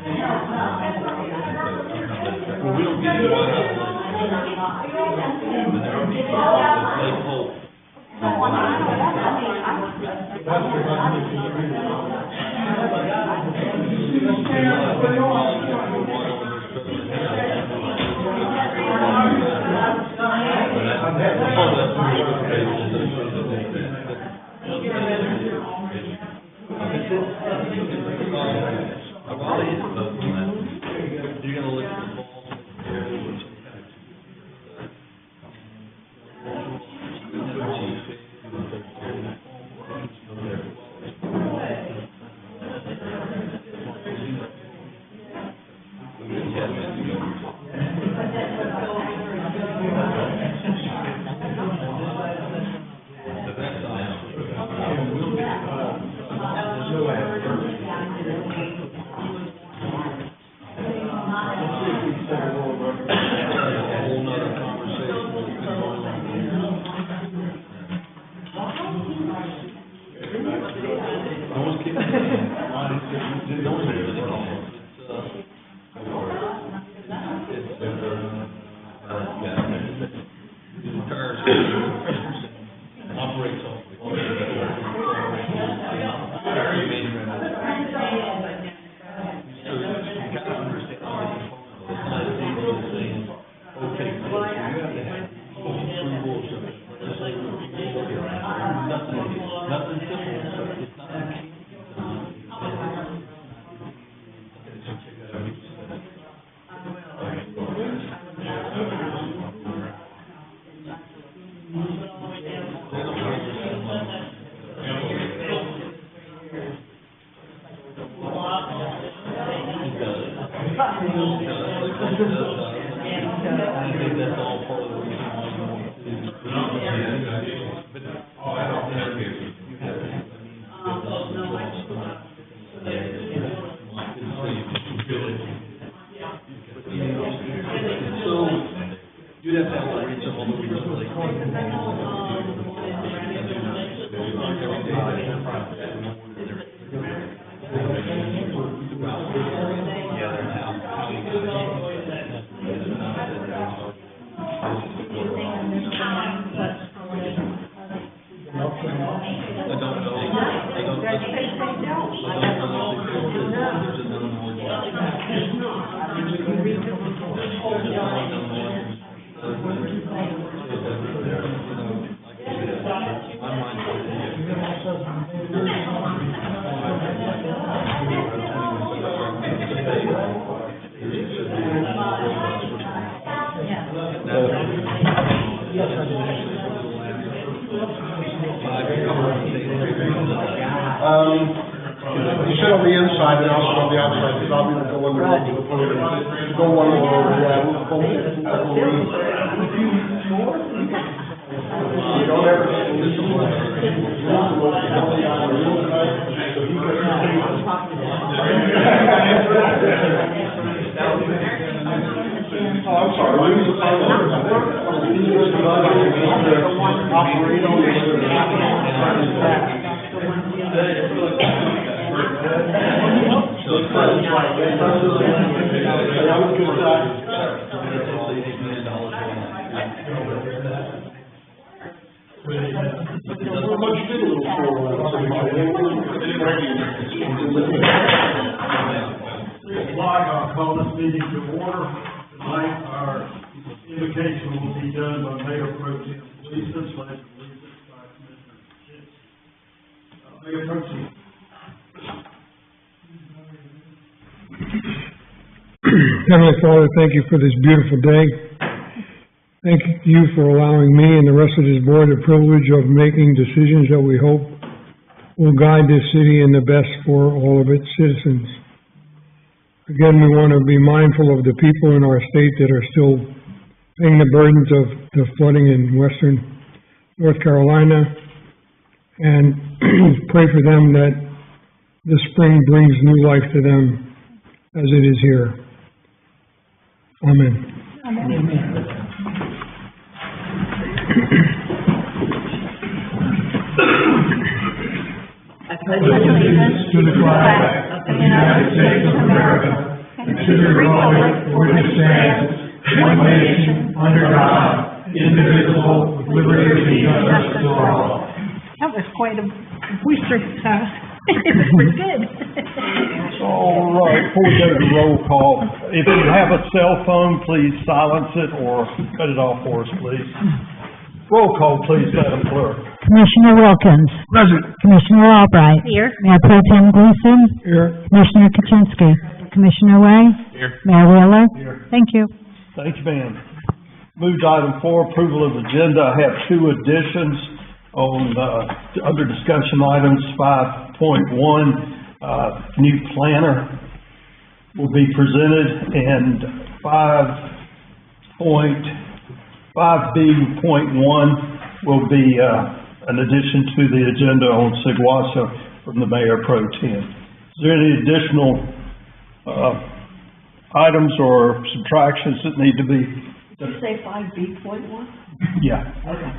Well, we don't get one out of but there are people that Lake Hope. You're gonna look at the balls. You sit on the inside and I'll sit on the outside, because I'll be the one to go to the podium. Go one over, yeah, we'll both. You don't ever, this is what, oh, I'm sorry. I'll call this meeting to order. Tonight, our invocation will be done by Mayor Pro Tem Lisa, / by Commissioner Chitts. Mayor Pro Tem. Heavenly Father, thank you for this beautiful day. Thank you for allowing me and the rest of this board the privilege of making decisions that we hope will guide this city in the best for all of its citizens. Again, we want to be mindful of the people in our state that are still paying the burdens of the flooding in western North Carolina, and pray for them that the spring brings new life to them as it is here. Amen. Amen. I pledge allegiance to the flag of the United States of America and to the republic for which it stands, one nation, under God, indivisible, with liberty and justice for all. That was quite a boisterous, it was pretty good. All right, before we go to the roll call, if you have a cell phone, please silence it or cut it off for us, please. Roll call, please, Madam Clerk. Commissioner Wilkins. Present. Commissioner Albright. Here. Mayor Pro Tem Gleason. Here. Commissioner Kuczynski. Commissioner Way. Here. Mayor Wheeler. Thank you. Thank you, ma'am. Move to item 4, approval of agenda. I have 2 additions on, under discussion items. 5.1, new planner will be presented, and 5B.1 will be, an addition to the agenda on Seguasa from the Mayor Pro Tem. Is there any additional, items or subtractions that need to be? Did you say 5B.1? Yeah. Okay.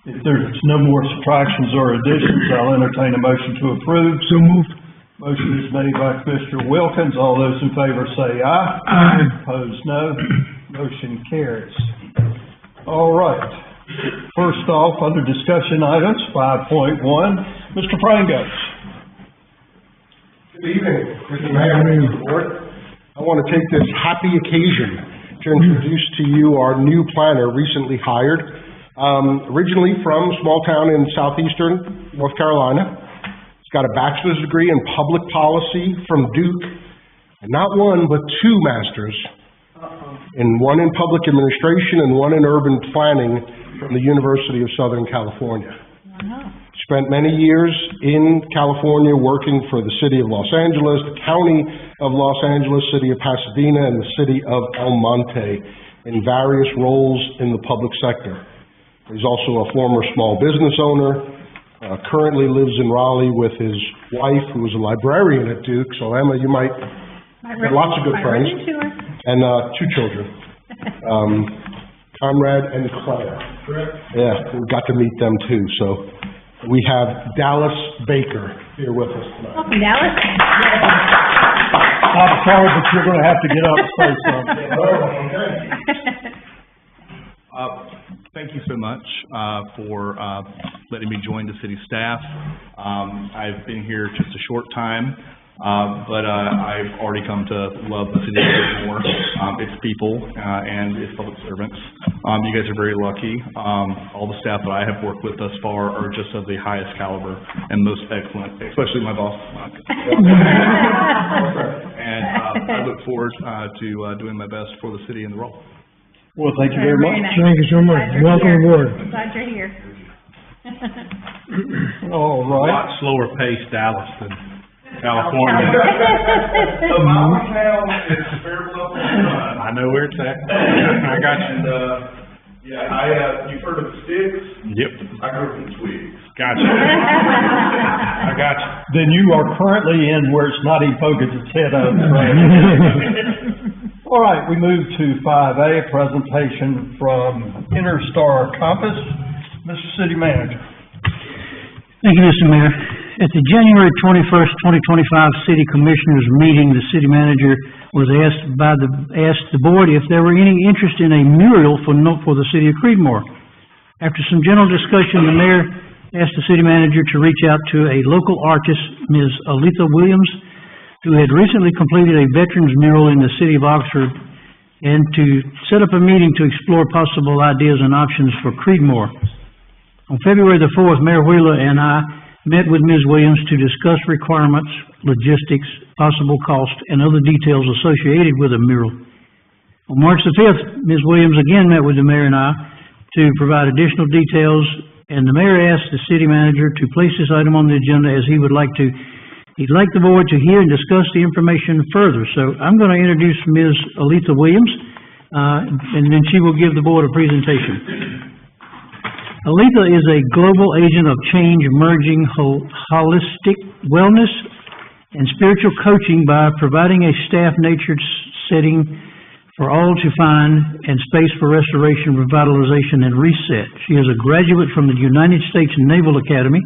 If there's no more subtractions or additions, I'll entertain a motion to approve. So moved. Motion is made by Commissioner Wilkins. All those in favor say aye. Aye. Opposed, no. Motion carries. All right. First off, under discussion items, 5.1, Mr. Frangos. Good evening, Mr. Mayor, members of the board. I want to take this happy occasion to introduce to you our new planner recently hired, originally from a small town in southeastern North Carolina. He's got a bachelor's degree in public policy from Duke, and not one, but 2 masters, and one in public administration and one in urban planning from the University of Southern California. Wow. Spent many years in California working for the city of Los Angeles, the county of Los Angeles, city of Pasadena, and the city of El Monte in various roles in the public sector. He's also a former small business owner, currently lives in Raleigh with his wife, who is a librarian at Duke. So Emma, you might get lots of good friends. And 2 children, Conrad and Claire. Yeah, we got to meet them too. So we have Dallas Baker here with us tonight. Welcome, Dallas. I'm sorry, but you're gonna have to get up and say something. Thank you so much for letting me join the city staff. I've been here just a short time, but I've already come to love the city a bit more. Its people and its public servants. You guys are very lucky. All the staff that I have worked with thus far are just of the highest caliber and most excellent, especially my boss, Mike. And I look forward to doing my best for the city and the role. Well, thank you very much. nice. Thank you so much. Glad you're Welcome here. aboard. Glad you're here. All A right. lot slower paced Dallas than California. I know where it's at. I got you. You've heard of the Sticks? Yep, I grew up in Twigs. got you. I got you. Then you are currently in where it's not even focused its head up. All right, we move to 5A, presentation from Interstar Compass. Mr. City Manager. Thank you, Mr. Mayor. At the January 21st, 2025 City Commissioners meeting, the city manager was asked the board if there were any interest in a mural for the city of Creedmoor. After some general discussion, the mayor asked the city manager to reach out to a local artist, Ms. Aletha Williams, who had recently completed a veterans mural in the city of Oxford, and to set up a meeting to explore possible ideas and options for Creedmoor. On February the 4th, Mayor Wheeler and I met with Ms. Williams to discuss requirements, logistics, possible cost, and other details associated with a mural. On March the 5th, Ms. Williams again met with the mayor and I to provide additional details, and the mayor asked the city manager to place this item on the agenda as he'd like the board to hear and discuss the information further. So I'm going to introduce Ms. Aletha Williams, and then she will give the board a presentation. Aletha is a global agent of change, merging holistic wellness and spiritual coaching by providing a staff-natured setting for all to find and space for restoration, revitalization, and reset. She is a graduate from the United States Naval Academy.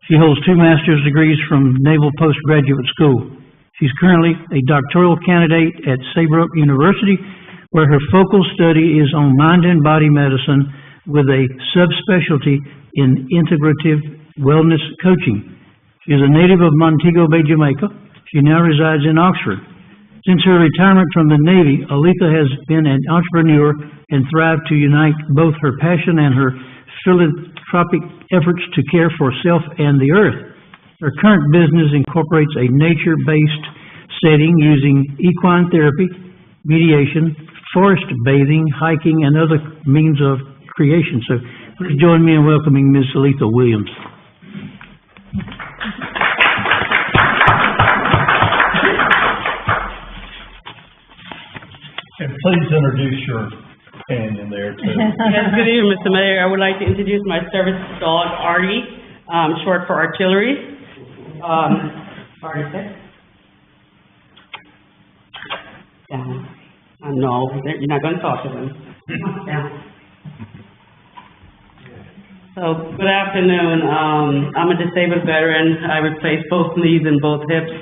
She holds 2 master's degrees from Naval Postgraduate School. She's currently a doctoral candidate at Saybrook University, where her focal study is on mind and body medicine with a subspecialty in integrative wellness coaching. She is a native of Montego Bay, Jamaica. She now resides in Oxford. Since her retirement from the Navy, Aletha has been an entrepreneur and thrived to unite both her passion and her philanthropic efforts to care for self and the earth. Her current business incorporates a nature-based setting using equine therapy, mediation, forest bathing, hiking, and other means of creation. So please join me in welcoming Ms. Aletha Williams. And please introduce your companion there too. Yes, good evening, Mr. Mayor. I would like to introduce my service dog, Artie, short for artillery. Artie, sit. Down. No, you're not going to talk to them. Down. So, good afternoon. I'm a disabled veteran. I replaced both knees and both hips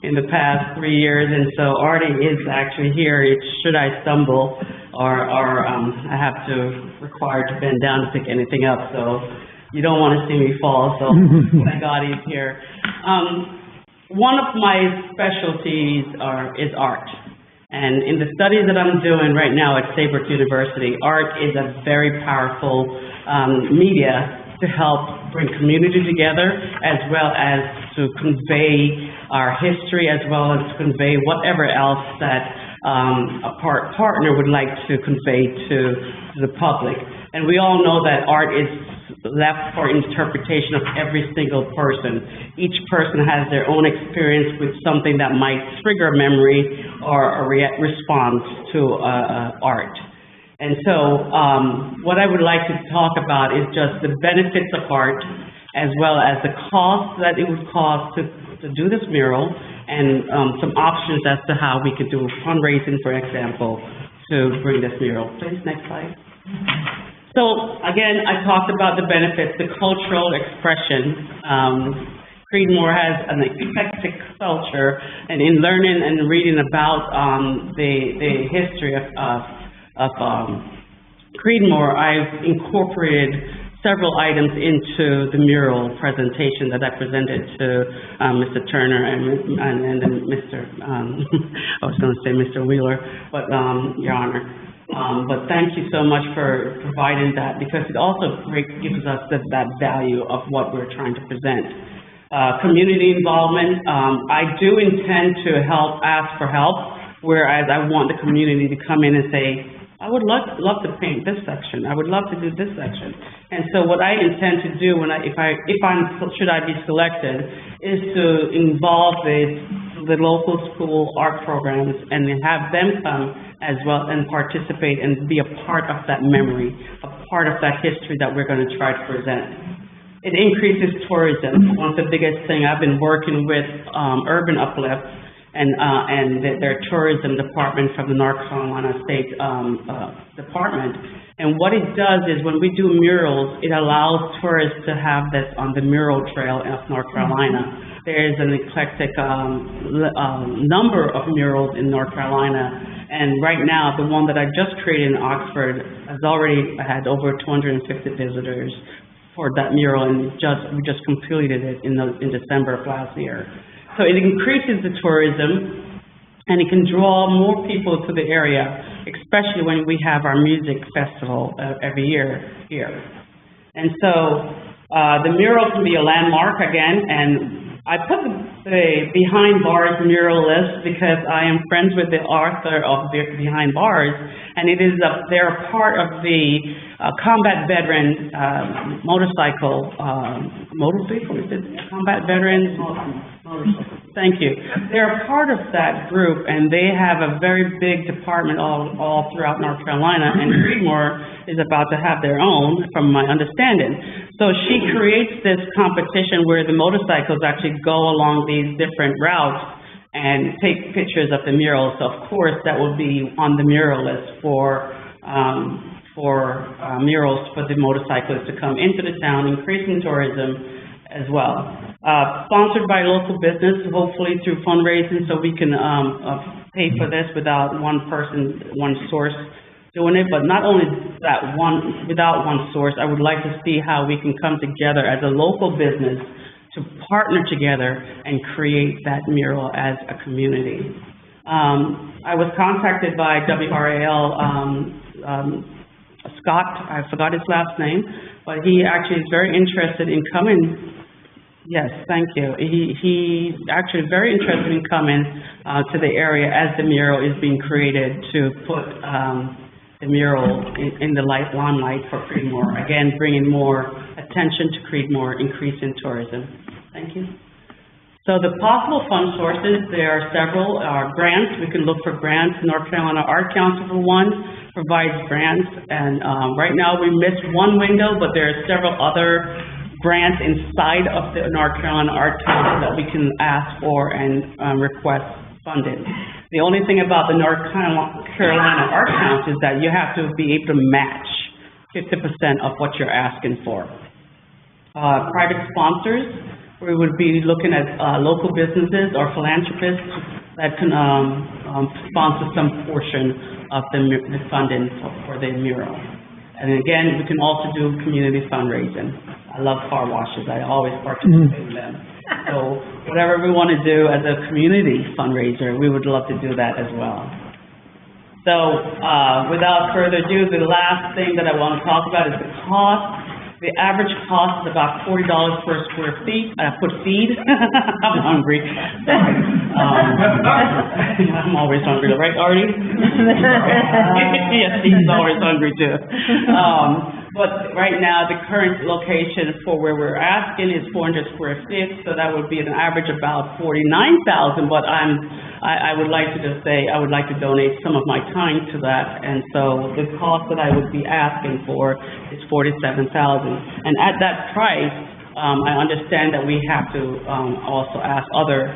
in the past 3 years, and so Artie is actually here. Should I stumble or I have to require to bend down to pick anything up, so you don't want to see me fall, so thank God he's here. One of my specialties is art. And in the studies that I'm doing right now at Saybrook University, art is a very powerful media to help bring community together, as well as to convey our history, as well as to convey whatever else that a partner would like to convey to the public. And we all know that art is left for interpretation of every single person. Each person has their own experience with something that might trigger a memory or a response to art. And so what I would like to talk about is just the benefits of art, as well as the cost that it would cost to do this mural, and some options as to how we could do fundraising, for example, to bring this mural. Please, next slide. So again, I talked about the benefits, the cultural expression. Creedmoor has an eclectic culture, and in learning and reading about the history of Creedmour, I've incorporated several items into the mural presentation that I presented to Mr. Turner and then Mr. I was going to say Mr. Wheeler, but Your Honor. But thank you so much for providing that, because it also gives us that value of what we're trying to present. Community involvement, I do intend to ask for help, whereas I want the community to come in and say, I would love to paint this section. I would love to do this section. And so what I intend to do should I be selected, is to involve the local school art programs and have them come as well and participate and be a part of that memory, a part of that history that we're going to try to present. It increases tourism. One of the biggest things, I've been working with Urban Uplift and their tourism department from the North Carolina State Department. And what it does is when we do murals, it allows tourists to have this on the mural trail of North Carolina. There is an eclectic number of murals in North Carolina. And right now, the one that I just created in Oxford has already had over 250 visitors for that mural, and we just completed it in December of last year. So it increases the tourism, and it can draw more people to the area, especially when we have our music festival every year here. And so the mural can be a landmark again, and I put the Behind Bars mural list because I am friends with the author of Behind Bars, and they're a part of the combat veteran motorcycle, combat veterans, thank you. They're a part of that group, and they have a very big department all throughout North Carolina, and Creedmoor is about to have their own, from my understanding. So she creates this competition where the motorcycles actually go along these different routes and take pictures of the murals. So of course that will be on the mural list for murals for the motorcyclists to come into the town, increasing tourism, as well. Sponsored by local business, hopefully through fundraising, so we can, pay for this without one person, one source doing it, but not only that without one source, I would like to see how we can come together as a local business to partner together and create that mural as a community. I was contacted by WRAL, Scott, I forgot his last name, but he actually is very interested in coming. Yes, thank you. He's actually very interested in coming to the area as the mural is being created to put the mural in the limelight for Creedmoor. Again, bringing more attention to Creedmoor, increase in tourism. Thank you. So the possible fund sources, there are several, grants. We can look for grants. North Carolina Art Council, for one, provides grants. And right now we missed one window, but there are several other grants inside of the North Carolina Art Council that we can ask for and request funded. The only thing about the North Carolina Art Council is that you have to be able to match 50% of what you're asking for. Private sponsors, we would be looking at local businesses or philanthropists that can sponsor some portion of the funding for the mural. And again, we can also do community fundraising. I love car washes. I always participate in them. So whatever we want to do as a community fundraiser, we would love to do that as well. So without further ado, the last thing that I want to talk about is the cost. The average cost is about $40 per square feet. Feet. I'm hungry. Sorry. I'm always hungry, right, Artie? Yes, he's always hungry too. But right now, the current location for where we're asking is 400 square feet, so that would be an average about $49,000. But I would like to just say I would like to donate some of my time to that, and so the cost that I would be asking for is $47,000. And at that price, I understand that we have to also ask other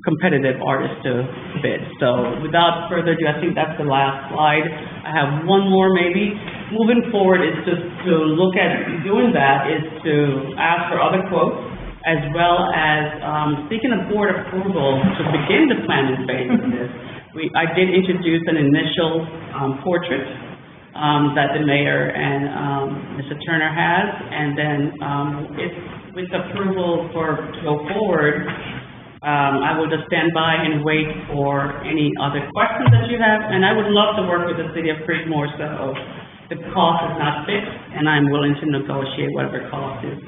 competitive artists to bid. So without further ado, I think that's the last slide. I have one more maybe. Moving forward is just to look at doing that is to ask for other quotes, as well as seeking a board approval to begin the planning phase of this. I did introduce an initial portrait that the mayor and Mr. Turner has, and then if with approval to go forward, I will just stand by and wait for any other questions that you have, and I would love to work with the city of Creedmoor, so the cost is not fixed, and I'm willing to negotiate whatever cost is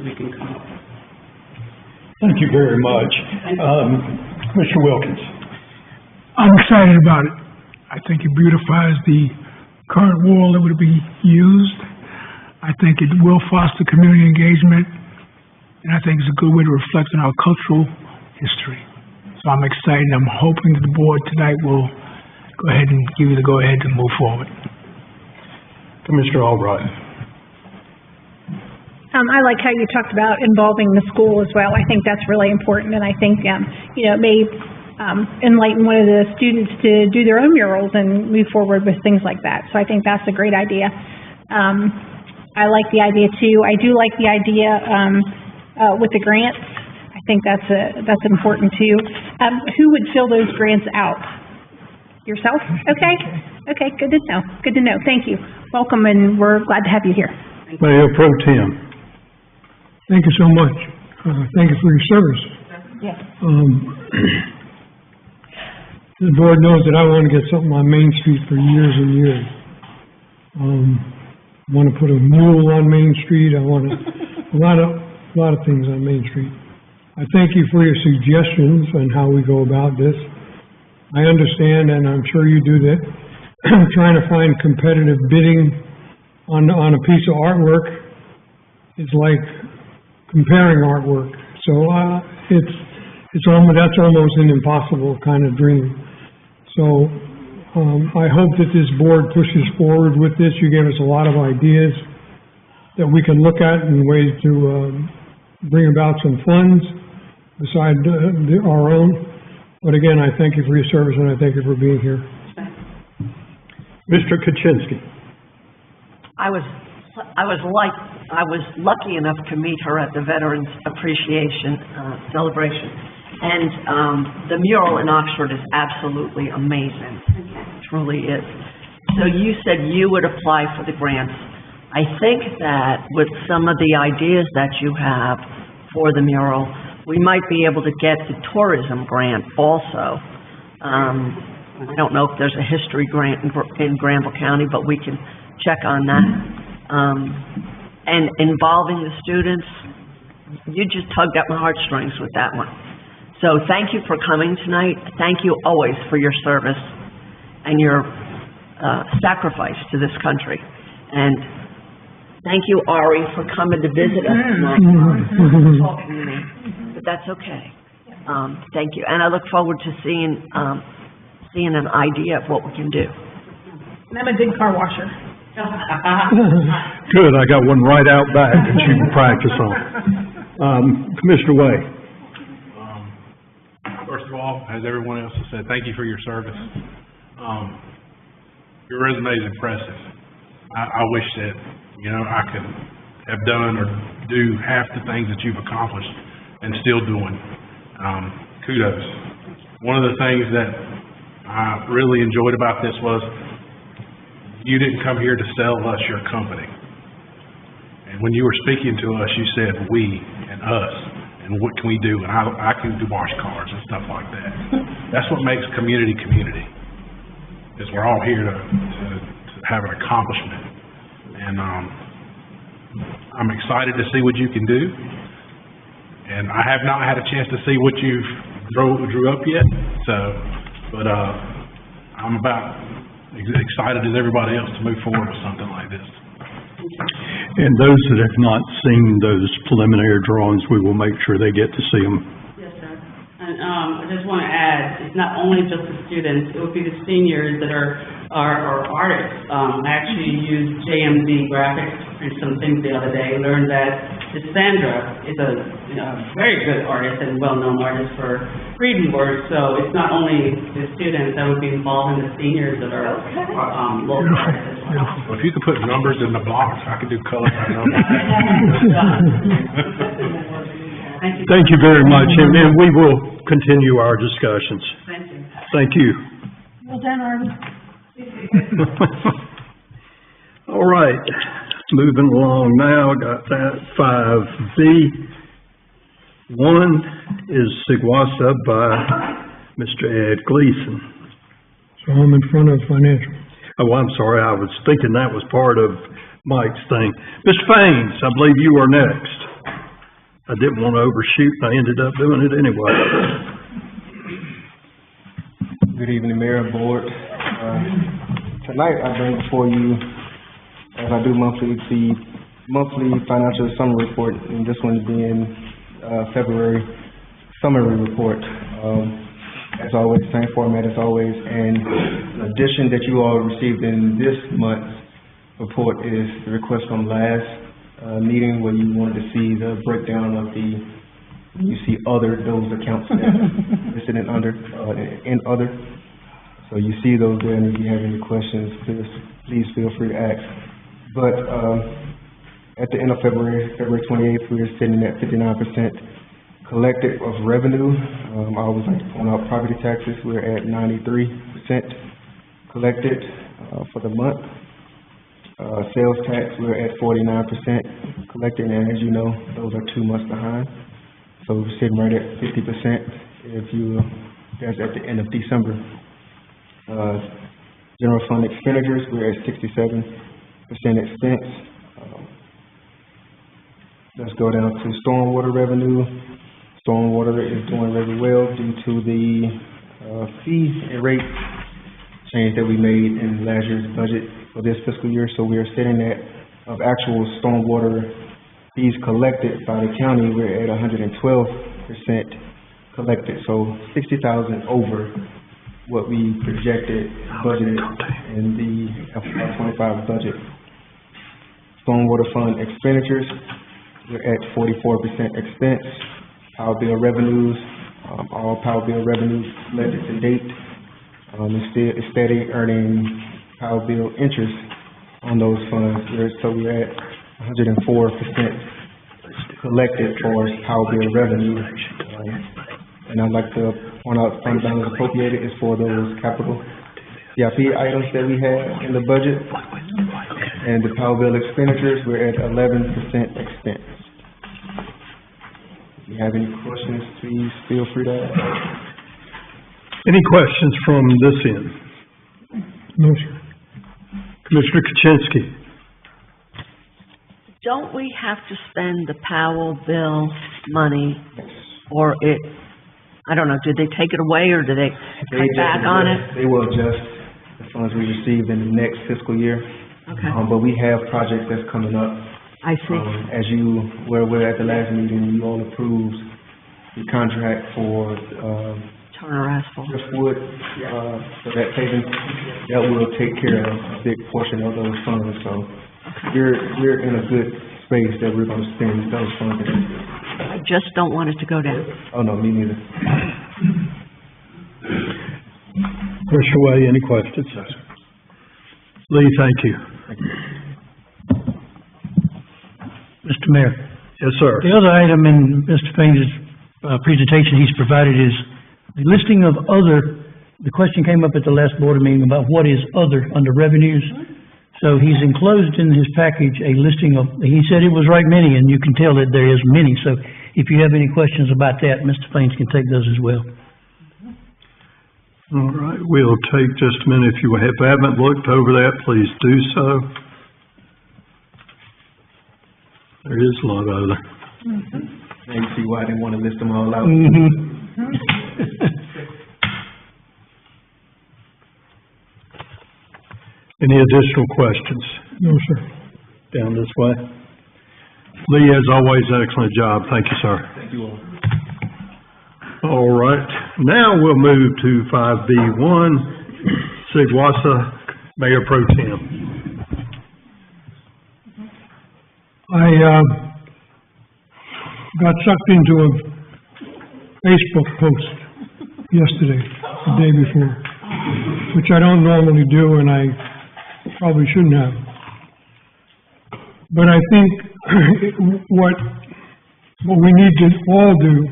we can come up with. Thank you very much. Mr. Wilkins. I'm excited about it. I think it beautifies the current wall that would be used. I think it will foster community engagement, and I think it's a good way to reflect on our cultural history. So I'm excited. I'm hoping that the board tonight will go ahead and give you the go-ahead to move forward. Commissioner Albright. I like how you talked about involving the school as well. I think that's really important, and I think, it may enlighten one of the students to do their own murals and move forward with things like that. So I think that's a great idea. I like the idea too. I do like the idea with the grants. I think that's important too. Who would fill those grants out? Yourself? Okay, good to know. Good to know. Thank you. Welcome, and we're glad to have you here. Mayor Pro Tem. Thank you so much. Thank you for your service. Yes. The board knows that I want to get something on Main Street for years and years. I want to put a mural on Main Street. I want a lot of things on Main Street. I thank you for your suggestions on how we go about this. I understand, and I'm sure you do that, trying to find competitive bidding on a piece of artwork is like comparing artwork. So that's almost an impossible kind of dream. So I hope that this board pushes forward with this. You gave us a lot of ideas that we can look at and ways to bring about some funds besides our own. But again, I thank you for your service, and I thank you for being here. Mr. Kaczynski. I was I was lucky enough to meet her at the Veterans Appreciation Celebration. And the mural in Oxford is absolutely amazing. It truly is. So you said you would apply for the grants. I think that with some of the ideas that you have for the mural, we might be able to get the tourism grant also. I don't know if there's a history grant in Granville County, but we can check on that. And involving the students, you just tugged at my heartstrings with that one. So thank you for coming tonight. Thank you always for your service and your sacrifice to this country. And thank you, Ari, for coming to visit us tonight. Talking to me, but that's okay. Thank you, and I look forward to seeing an idea of what we can do. And I'm a good car washer. Good, I got one right out back that you can practice on. Commissioner Way. First of all, as everyone else has said, thank you for your service. Your resume is impressive. I wish that, I could have done or do half the things that you've accomplished and still doing. Kudos. One of the things that I really enjoyed about this was you didn't come here to sell us your company. And when you were speaking to us, you said we and us and what can we do? And I can do wash cars and stuff like that. That's what makes community, is we're all here to have an accomplishment. And I'm excited to see what you can do. And I have not had a chance to see what you've drew up yet. But I'm about as excited as everybody else to move forward with something like this. And those that have not seen those preliminary drawings, we will make sure they get to see them. Yes, sir. And I just want to add, it's not only just the students, it would be the seniors that are artists. I actually used JMD graphics and some things the other day, learned that Sandra is a very good artist and well-known artist for Friedenberg, so it's not only the students that would be involved in the seniors that are local artists as well. Well, if you could put numbers in the blocks, I could do color by number. Thank you very much, and we will continue our discussions. Thank you. Thank you. Well done, Artie. All right, moving along now, got that 5B. One is Sigwasa by Mr. Ed Gleason. So I'm in front of financial. Oh, I'm sorry, I was thinking that was part of Mike's thing. Mr. Faines, I believe you are next. I didn't want to overshoot, and I ended up doing it anyway. Good evening, Mayor and Board. Tonight I bring before you, as I do monthly, the monthly financial summary report, and this one being February summary report. As always, same format as always, and the addition that you all received in this month's report is the request from last meeting where you wanted to see the breakdown of you see those accounts listed in other. So you see those there, and if you have any questions, please feel free to ask. But at the end of February 28th, we were sitting at 59% collected of revenue. I always like to point out property taxes. We're at 93% collected for the month. Sales tax, we're at 49% collected, and as you know, those are 2 months behind. So we're sitting right at 50% that's at the end of December. General fund expenditures, we're at 67% expense. Let's go down to stormwater revenue. Stormwater is doing very well due to the fee and rate change that we made in last year's budget for this fiscal year. So we are sitting at, of actual stormwater fees collected by the county, we're at 112% collected. So 60,000 over what we projected, budgeted in the FY25 budget. Stormwater fund expenditures, we're at 44% expense. Power bill revenues, all power bill revenues collected to date, is steady earning power bill interest on those funds. So we're at 104% collected for Power Bill revenue. And I'd like to point out fund balance appropriated is for those capital CIP items that we had in the budget. And the Power Bill expenditures, we're at 11% expense. If you have any questions, please feel free to ask. Any questions from this end? No, sir. Commissioner Kuczynski. Don't we have to spend the Powell bill money, or it, I don't know, did they take it away, or did they cut back on it? They will adjust the funds we received in the next fiscal year. Okay, But we have projects that's coming up. I see. As you were aware at the last meeting, you all approved the contract for, Turner Asphalt. Driftwood, for that paving. That will take care of a big portion of those funds, so we're in a good space that we're gonna spend those funds. I just don't want it to go down. Oh, no, me neither. Commissioner Way, any questions? Lee, thank you. Mr. Mayor, Yes, sir. the other item in Mr. Payne's, presentation he's provided is the listing of other, the question came up at the last board meeting about what is other under revenues. So he's enclosed in his package a listing of, he said it was right many, and you can tell that there is many. So if you have any questions about that, Mr. Payne can take those as well. All right, we'll take just a minute. If you haven't looked over that, please do so. There is a lot of there. Now you see why I didn't wanna list them all out. Any additional questions? No, sir. Down this way. Lee, as always, excellent job. Thank you, sir. Thank you all. All right, now we'll move to 5B1, Sigwassa Mayor Pro Tem. I, got sucked into a Facebook post yesterday, the day before, which I don't normally do, and I probably shouldn't have. But I think what we need to all do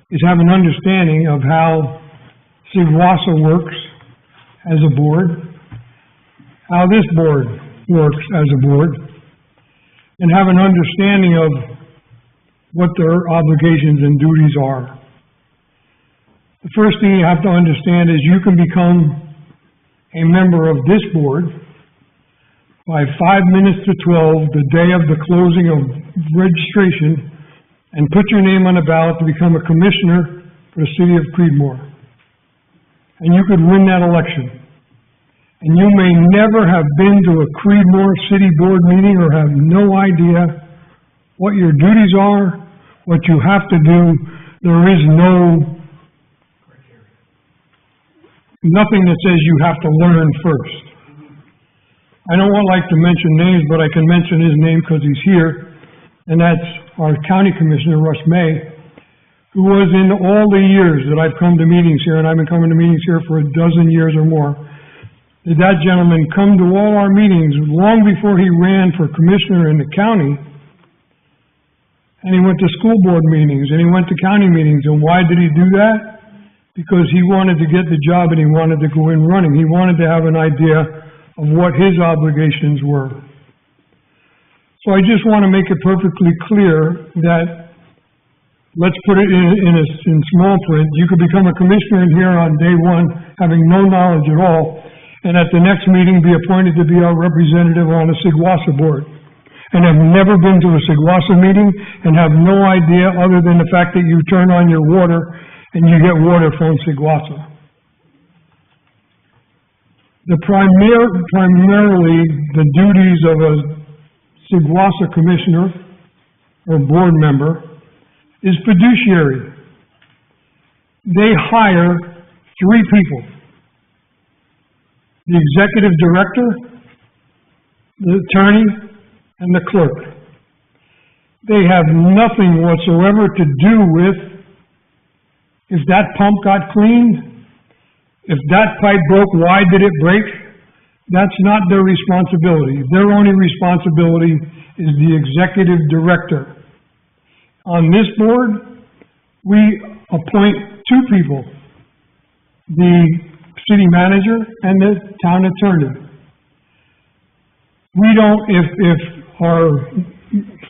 is have an understanding of how Sigwassa works as a board, how this board works as a board, and have an understanding of what their obligations and duties are. The first thing you have to understand is you can become a member of this board by 5 minutes to 12, the day of the closing of registration, and put your name on the ballot to become a commissioner for the city of Creedmoor. And you could win that election. And you may never have been to a Creedmoor City Board meeting or have no idea what your duties are, what you have to do. There is nothing that says you have to learn first. I don't like to mention names, but I can mention his name because he's here, and that's our county commissioner, Russ May, who was in all the years that I've come to meetings here, and I've been coming to meetings here for 12 years or more. That gentleman come to all our meetings long before he ran for commissioner in the county. And he went to school board meetings, and he went to county meetings. And why did he do that? Because he wanted to get the job and he wanted to go in running. He wanted to have an idea of what his obligations were. So I just want to make it perfectly clear that, let's put it in small print, you could become a commissioner in here on day one, having no knowledge at all, and at the next meeting be appointed to be our representative on a Sigwassa board, and have never been to a Sigwassa meeting, and have no idea other than the fact that you turn on your water and you get water from Sigwassa. Primarily, the duties of a Sigwassa commissioner or board member is fiduciary. They hire 3 people: the executive director, the attorney, and the clerk. They have nothing whatsoever to do with if that pump got cleaned, if that pipe broke, why did it break? That's not their responsibility. Their only responsibility is the executive director. On this board, we appoint two people, the city manager and the town attorney. We don't, if our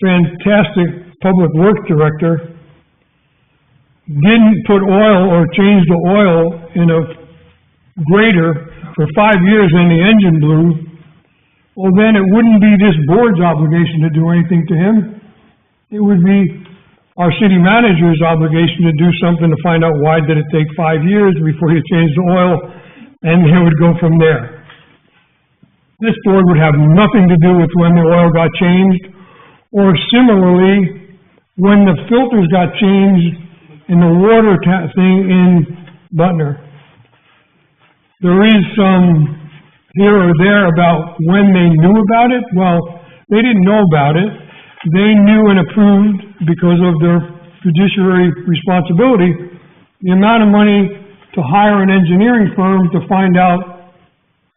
fantastic public works director didn't put oil or change the oil in a grader for 5 years and the engine blew, well, then it wouldn't be this board's obligation to do anything to him. It would be our city manager's obligation to do something to find out why did it take 5 years before you changed the oil, and it would go from there. This board would have nothing to do with when the oil got changed, or similarly, when the filters got changed in the water thing in Butner. There is some here or there about when they knew about it. Well, they didn't know about it. They knew and approved, because of their fiduciary responsibility, the amount of money to hire an engineering firm to find out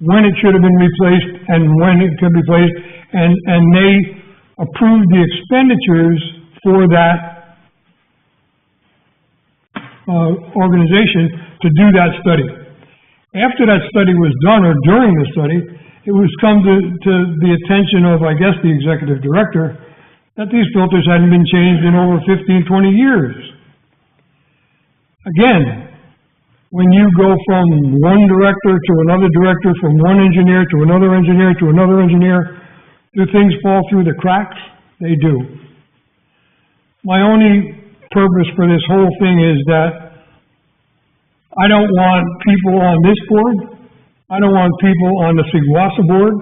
when it should have been replaced and when it could be replaced, and they approved the expenditures for that organization to do that study. After that study was done, or during the study, it was come to the attention of, I guess, the executive director, that these filters hadn't been changed in over 15, 20 years. Again, when you go from one director to another director, from one engineer to another engineer to another engineer, do things fall through the cracks? They do. My only purpose for this whole thing is that I don't want people on this board, I don't want people on the Seguasa board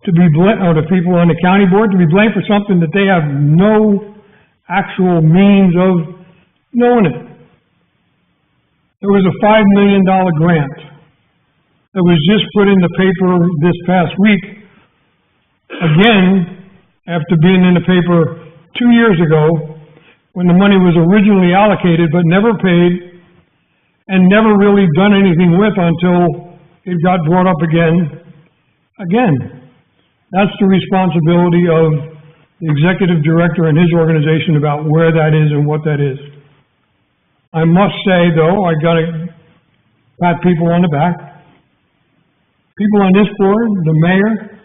to be blamed, or the people on the county board to be blamed for something that they have no actual means of knowing it. There was a $5 million grant that was just put in the paper this past week, again, after being in the paper 2 years ago, when the money was originally allocated but never paid, and never really done anything with until it got brought up again. Again, that's the responsibility of the executive director and his organization about where that is and what that is. I must say, though, I gotta pat people on the back. People on this board, the mayor,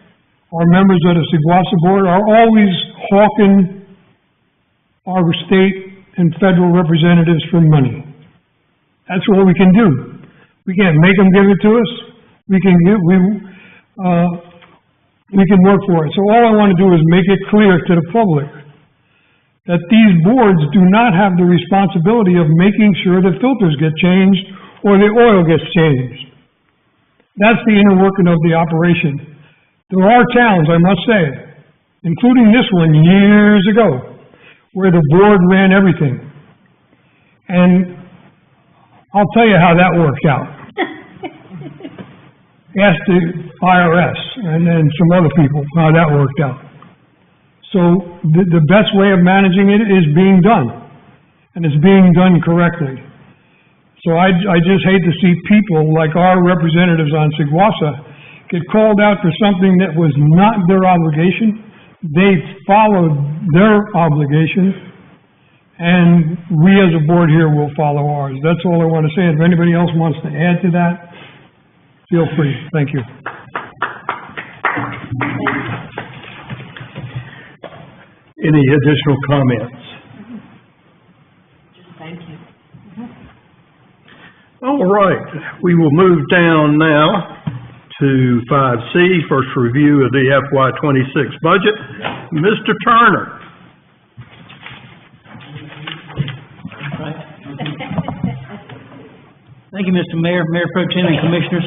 our members of the Seguasa board are always hawking our state and federal representatives for money. That's what we can do. We can't make them give it to us. We can work for it. So all I want to do is make it clear to the public that these boards do not have the responsibility of making sure the filters get changed or the oil gets changed. That's the inner working of the operation. There are towns, I must say, including this one years ago, where the board ran everything. And I'll tell you how that worked out. Ask the IRS and then some other people how that worked out. So the best way of managing it is being done, and it's being done correctly. So I just hate to see people like our representatives on Seguasa get called out for something that was not their obligation. They followed their obligation. And we as a board here will follow ours. That's all I want to say. If anybody else wants to add to that, feel free. Thank you. Any additional comments? Thank you. All right, we will move down now to 5C, first review of the FY '26 budget. Mr. Turner. Thank you, Mr. Mayor, Mayor Pro Tem, and Commissioners.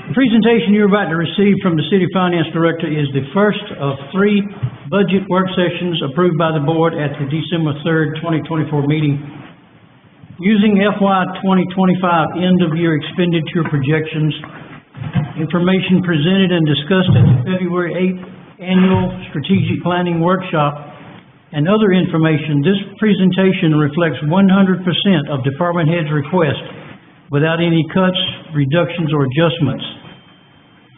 The presentation you're about to receive from the City Finance Director is the first of 3 budget work sessions approved by the board at the December 3rd, 2024 meeting. Using FY 2025 end-of-year expenditure projections, information presented and discussed at the February 8th Annual Strategic Planning Workshop, and other information, this presentation reflects 100% of department heads' requests without any cuts, reductions, or adjustments.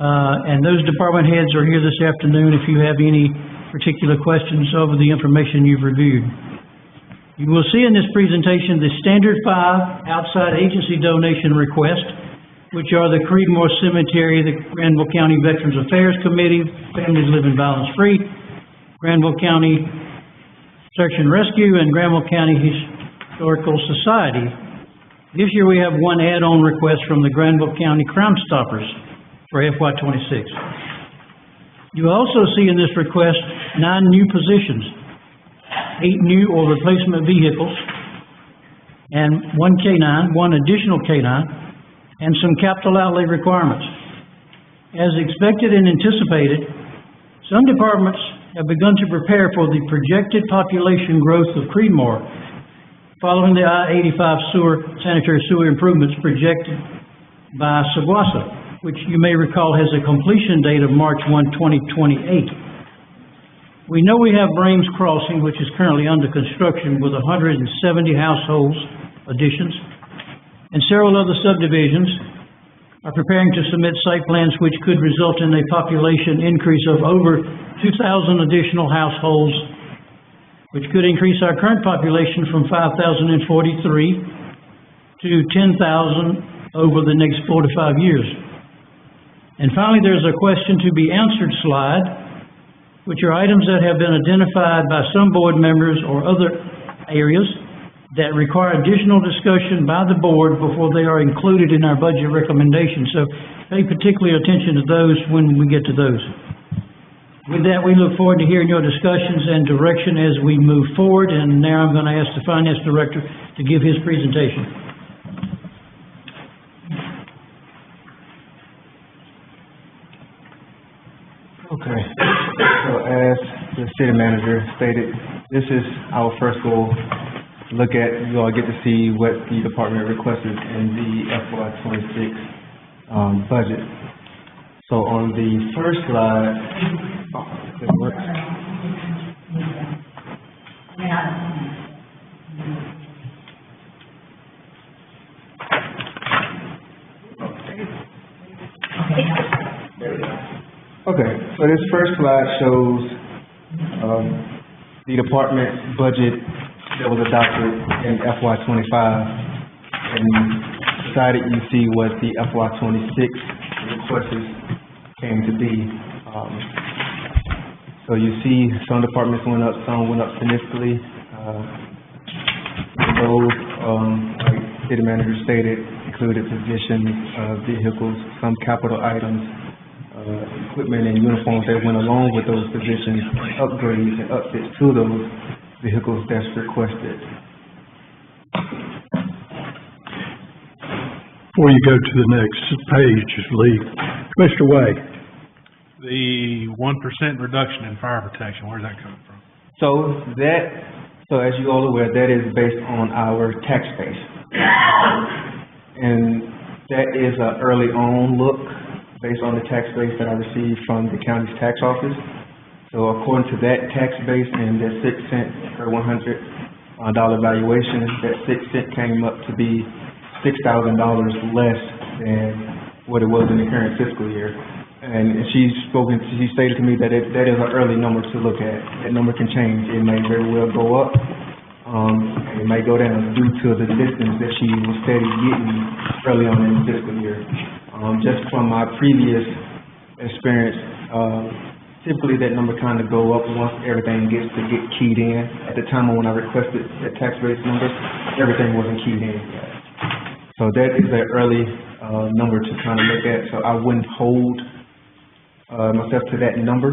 And those department heads are here this afternoon if you have any particular questions over the information you've reviewed. You will see in this presentation the standard 5 outside agency donation requests, which are the Creedmoor Cemetery, the Granville County Veterans Affairs Committee, Families Living Violence Free, Granville County Search and Rescue, and Granville County Historical Society. This year we have one add-on request from the Granville County Crime Stoppers for FY '26. You will also see in this request 9 new positions, 8 new or replacement vehicles, and 1 K-9, 1 additional K-9, and some capital outlay requirements. As expected and anticipated, some departments have begun to prepare for the projected population growth of Creedmoor following the I-85 sanitary sewer improvements projected by SAGWASA, which you may recall has a completion date of March 1, 2028. We know we have Brames Crossing, which is currently under construction with 170 households additions, and several other subdivisions are preparing to submit site plans which could result in a population increase of over 2,000 additional households, which could increase our current population from 5,043 to 10,000 over the next 4 to 5 years. And finally, there's a question to be answered slide, which are items that have been identified by some board members or other areas that require additional discussion by the board before they are included in our budget recommendations. So pay particular attention to those when we get to those. With that, we look forward to hearing your discussions and direction as we move forward. And now I'm going to ask the Finance Director to give his presentation. Okay, so as the city manager stated, this is our first goal. Look at, you all get to see what the department requested in the FY '26 budget. So on the first slide, if it works. Okay, so this first slide shows the department budget that was adopted in FY '25, and beside it you see what the FY '26 requests came to be. So you see some departments went up, some went up significantly. Those, like city manager stated, included positions, vehicles, some capital items, equipment and uniforms that went along with those positions, upgrades and upfits to those vehicles that's requested. Before you go to the next page, Lee, Mr. Way. The 1% reduction in fire protection, where's that coming from? So as you all aware, that is based on our tax base. And that is an early on look based on the tax base that I received from the county's tax office. So according to that tax base and that 6 cent per $100 valuation, that 6 cent came up to be $6,000 less than what it was in the current fiscal year. And she stated to me that that is an early number to look at. That number can change. It may very well go up. It may go down due to the distance that she was steady getting early on in the fiscal year. Just from my previous experience, typically that number kind of go up once everything gets keyed in. At the time when I requested that tax base number, everything wasn't keyed in yet. So that is an early number to kind of look at. So I wouldn't hold myself to that number.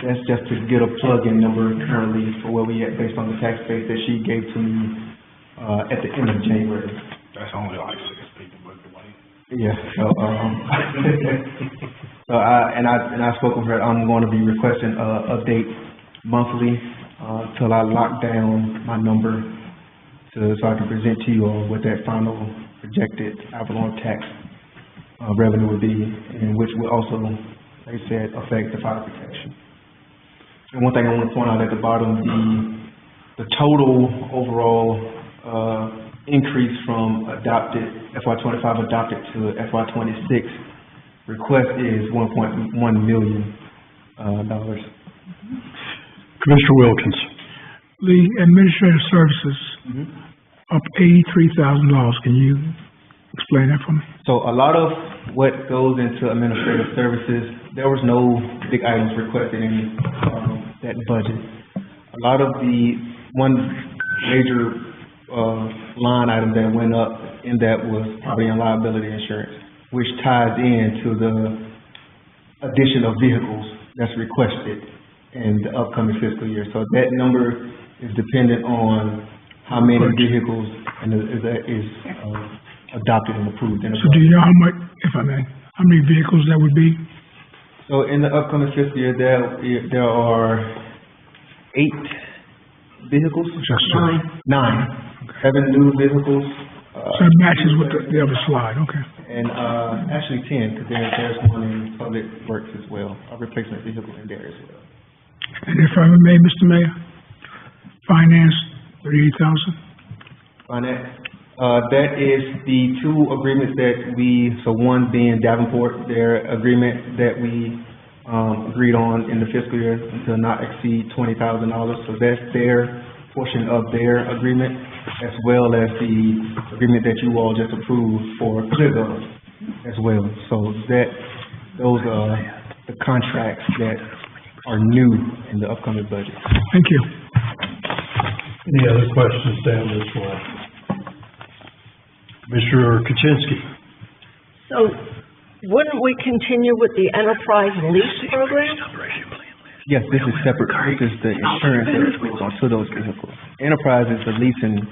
That's just to get a plug-in number currently for where we at based on the tax base that she gave to me at the end of January. That's only like 6 people moved away. Yeah, so, I spoke with her. I'm going to be requesting update monthly till I lock down my number so I can present to you all what that final projected Avalon tax revenue would be, and which will also, like I said, affect the fire protection. And one thing I want to point out at the bottom, the total overall increase from adopted, FY '25 adopted to FY '26 request is $1.1 million. Commissioner Wilkins. Lee, administrative services, up $83,000. Can you explain that for me? So a lot of what goes into administrative services, there was no big items requested in, that budget. A lot of the one major, line item that went up in that was property and liability insurance, which ties into the addition of vehicles that's requested in the upcoming fiscal year. So that number is dependent on how many vehicles and is adopted and approved. So do you know how much, if I may, how many vehicles that would be? So in the upcoming fiscal year, there are 8 vehicles? Nine. 7 new vehicles. So it matches with the other slide, okay. And, actually 10, because there's one in Public Works as well, a replacement vehicle in there as well. And if I may, Mr. Mayor, finance, 38,000. Finance, that is the 2 agreements that so one being Davenport, their agreement that we, agreed on in the fiscal year to not exceed $20,000. So that's their portion of their agreement, as well as the agreement that you all just approved for ClearGov as well. So those are the contracts that are new in the upcoming budget. Thank you. Any other questions down this way? Commissioner Kuczynski. So wouldn't we continue with the enterprise lease program? Yes, this is separate. This is the insurance that goes onto those vehicles. Enterprise is the leasing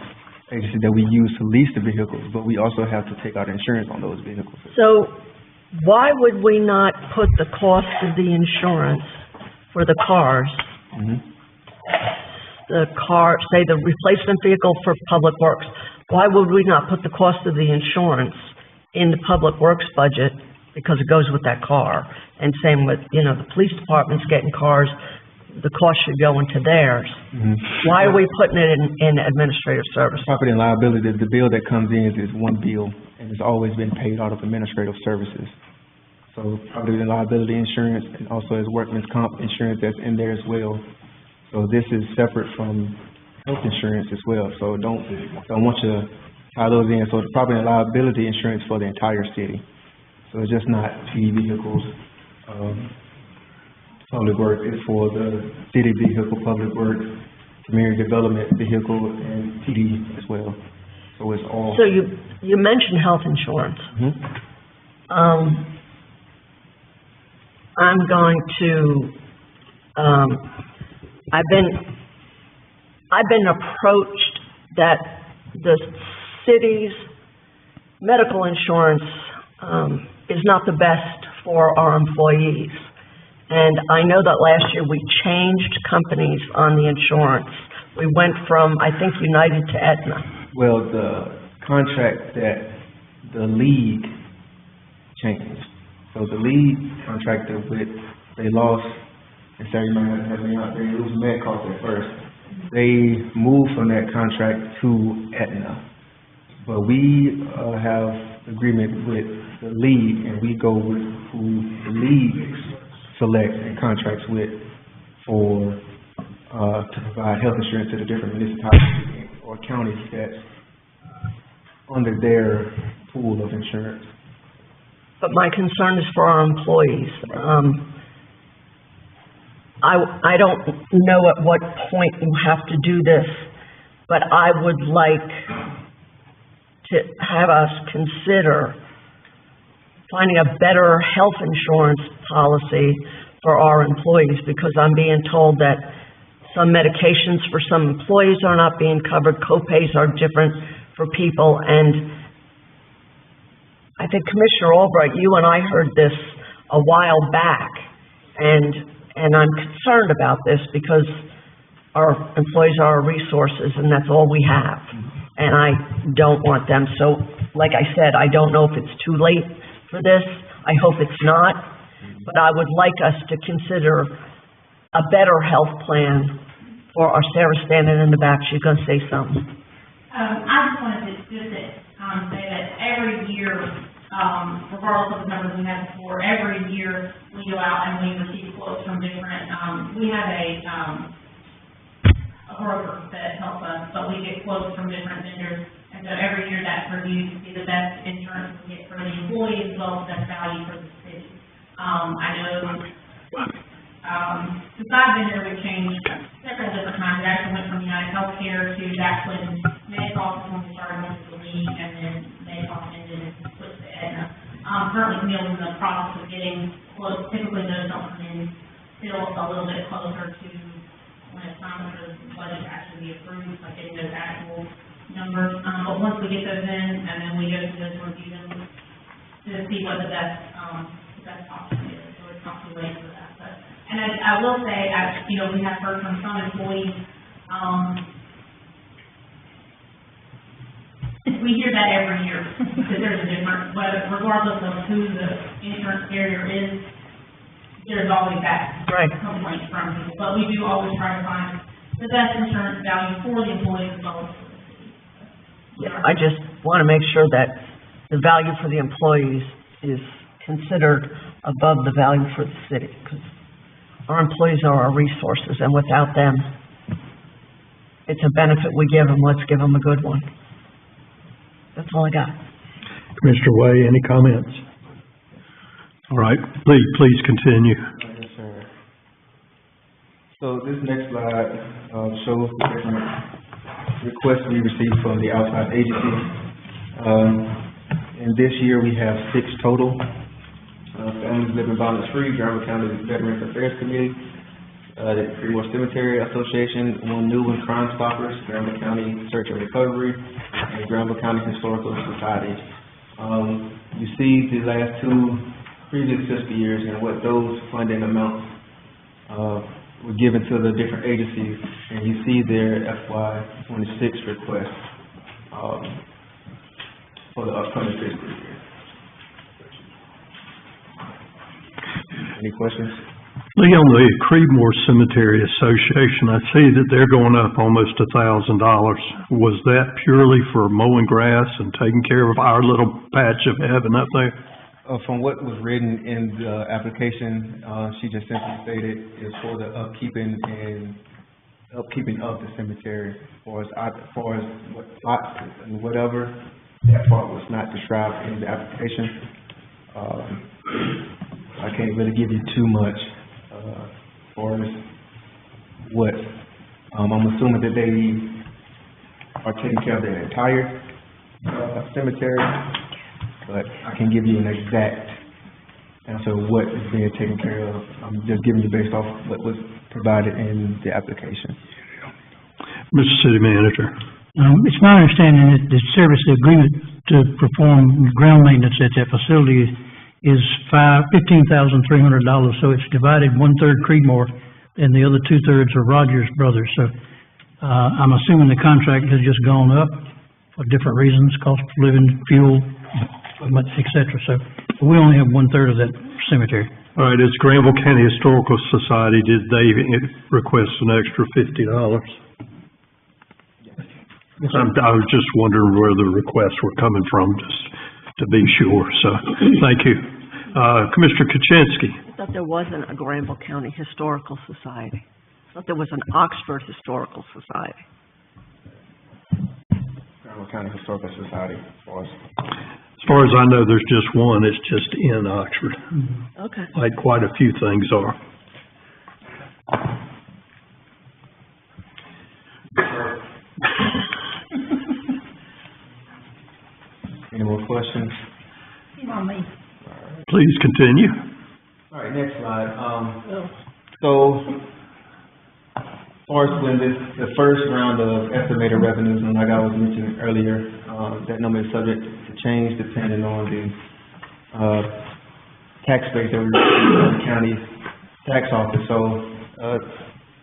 agency that we use to lease the vehicles, but we also have to take out insurance on those vehicles. So why would we not put the cost of the insurance for the cars, say the replacement vehicle for Public Works, why would we not put the cost of the insurance in the Public Works budget, because it goes with that car? And same with, the police department's getting cars, the cost should go into theirs. Why are we putting it in administrative services? Property and liability, the bill that comes in is one bill, and it's always been paid out of administrative services. So property and liability insurance, and also as workman's comp insurance that's in there as well. So this is separate from health insurance as well. So don't want you to tie those in. So the property and liability insurance for the entire city. So it's just not PD vehicles, Public Works, it's for the city vehicle, Public Works, community development vehicle, and PD as well. So it's all. So you mentioned health insurance. I'm going to, I've been approached that the city's medical insurance, is not the best for our employees. And I know that last year we changed companies on the insurance. We went from, I think, United to Aetna. Well, the contract that the league changed. So the league contracted with, they lost, and Sarah, you might have to help me out, they lose MedCost at first. They moved from that contract to Aetna. But we have agreement with the league, and we go with who the league selects and contracts with for to provide health insurance to the different municipalities or counties that's under their pool of insurance. But my concern is for our employees. I don't know at what point you have to do this, but I would like to have us consider finding a better health insurance policy for our employees, because I'm being told that some medications for some employees are not being covered, co-pays are different for people, and I think Commissioner Albright, you and I heard this a while back, and I'm concerned about this because our employees are our resources and that's all we have. And I don't want them, so like I said, I don't know if it's too late for this. I hope it's not, but I would like us to consider a better health plan for our Sarah standing in the back. She's gonna say something. I just wanted to say that every year regardless of the numbers we had before, every year we go out and we receive quotes from different, we have a broker that helps us, but we get quotes from different vendors. And so every year that's reviewed to see the best insurance we get for the employees as well as best value for the city. I know, since I've been here, we've changed several different times. It actually went from United Healthcare to back when Medcost when we started with the league, and then Medcost ended and switched to Aetna. Currently, Camille's in the process of getting quotes. Typically, those don't come in till a little bit closer to when it's time for the budget to actually be approved, like getting those actual numbers. But once we get those in, and then we go through those and review them to see what the best option is. So it's not too late for that. But, and I will say, we have heard from some employees, we hear that every year, that there's a difference, regardless of who the insurance carrier is, there's always that complaint from people. But we do always try to find the best insurance value for the employees as well as for the city. Yeah, I just want to make sure that the value for the employees is considered above the value for the city, because our employees are our resources, and without them, it's a benefit we give them. Let's give them a good one. That's all I got. Commissioner Way, any comments? All right, please continue. Yes, sir. So this next slide shows the different requests we received from the outside agencies. And this year we have 6 total. Families Living Violence Free, Granville County Veterans Affairs Committee, the Creedmoor Cemetery Association, one new one, Crime Stoppers, Granville County Search and Recovery, and Granville County Historical Society. You see the last 2 previous fiscal years and what those funding amounts were given to the different agencies, and you see their FY 26 request for the upcoming fiscal year. Any questions? Lee, on the Creedmoor Cemetery Association, I see that they're going up almost $1,000. Was that purely for mowing grass and taking care of our little patch of heaven up there? From what was written in the application, she just simply stated it's for the upkeeping of the cemetery. As far as what plots and whatever, that part was not described in the application. I can't really give you too much as far as what. I'm assuming that they are taking care of the entire cemetery, but I can give you an exact answer of what is being taken care of. I'm just giving you based off what was provided in the application. Mr. City Manager. It's my understanding that the service agreement to perform ground maintenance at that facility is $15,300, so it's divided 1/3 Creedmoor and the other 2/3 are Rogers Brothers. So I'm assuming the contract has just gone up for different reasons, cost of living, fuel, et cetera. So we only have 1/3 of that cemetery. All right, as Granville County Historical Society, did they request an extra $50? I was just wondering where the requests were coming from, just to be sure, so, thank you. Commissioner Kuczynski. I thought there wasn't a Granville County Historical Society. I thought there was an Oxford Historical Society. Granville County Historical Society, as far as I know, there's just one, it's just in Oxford. Okay. Like quite a few things are. Any more questions? Please continue. All right, next slide. So, as far as when the first round of estimated revenues, and like I was mentioning earlier, that number is subject to change depending on the tax base that we receive from the county tax office. So,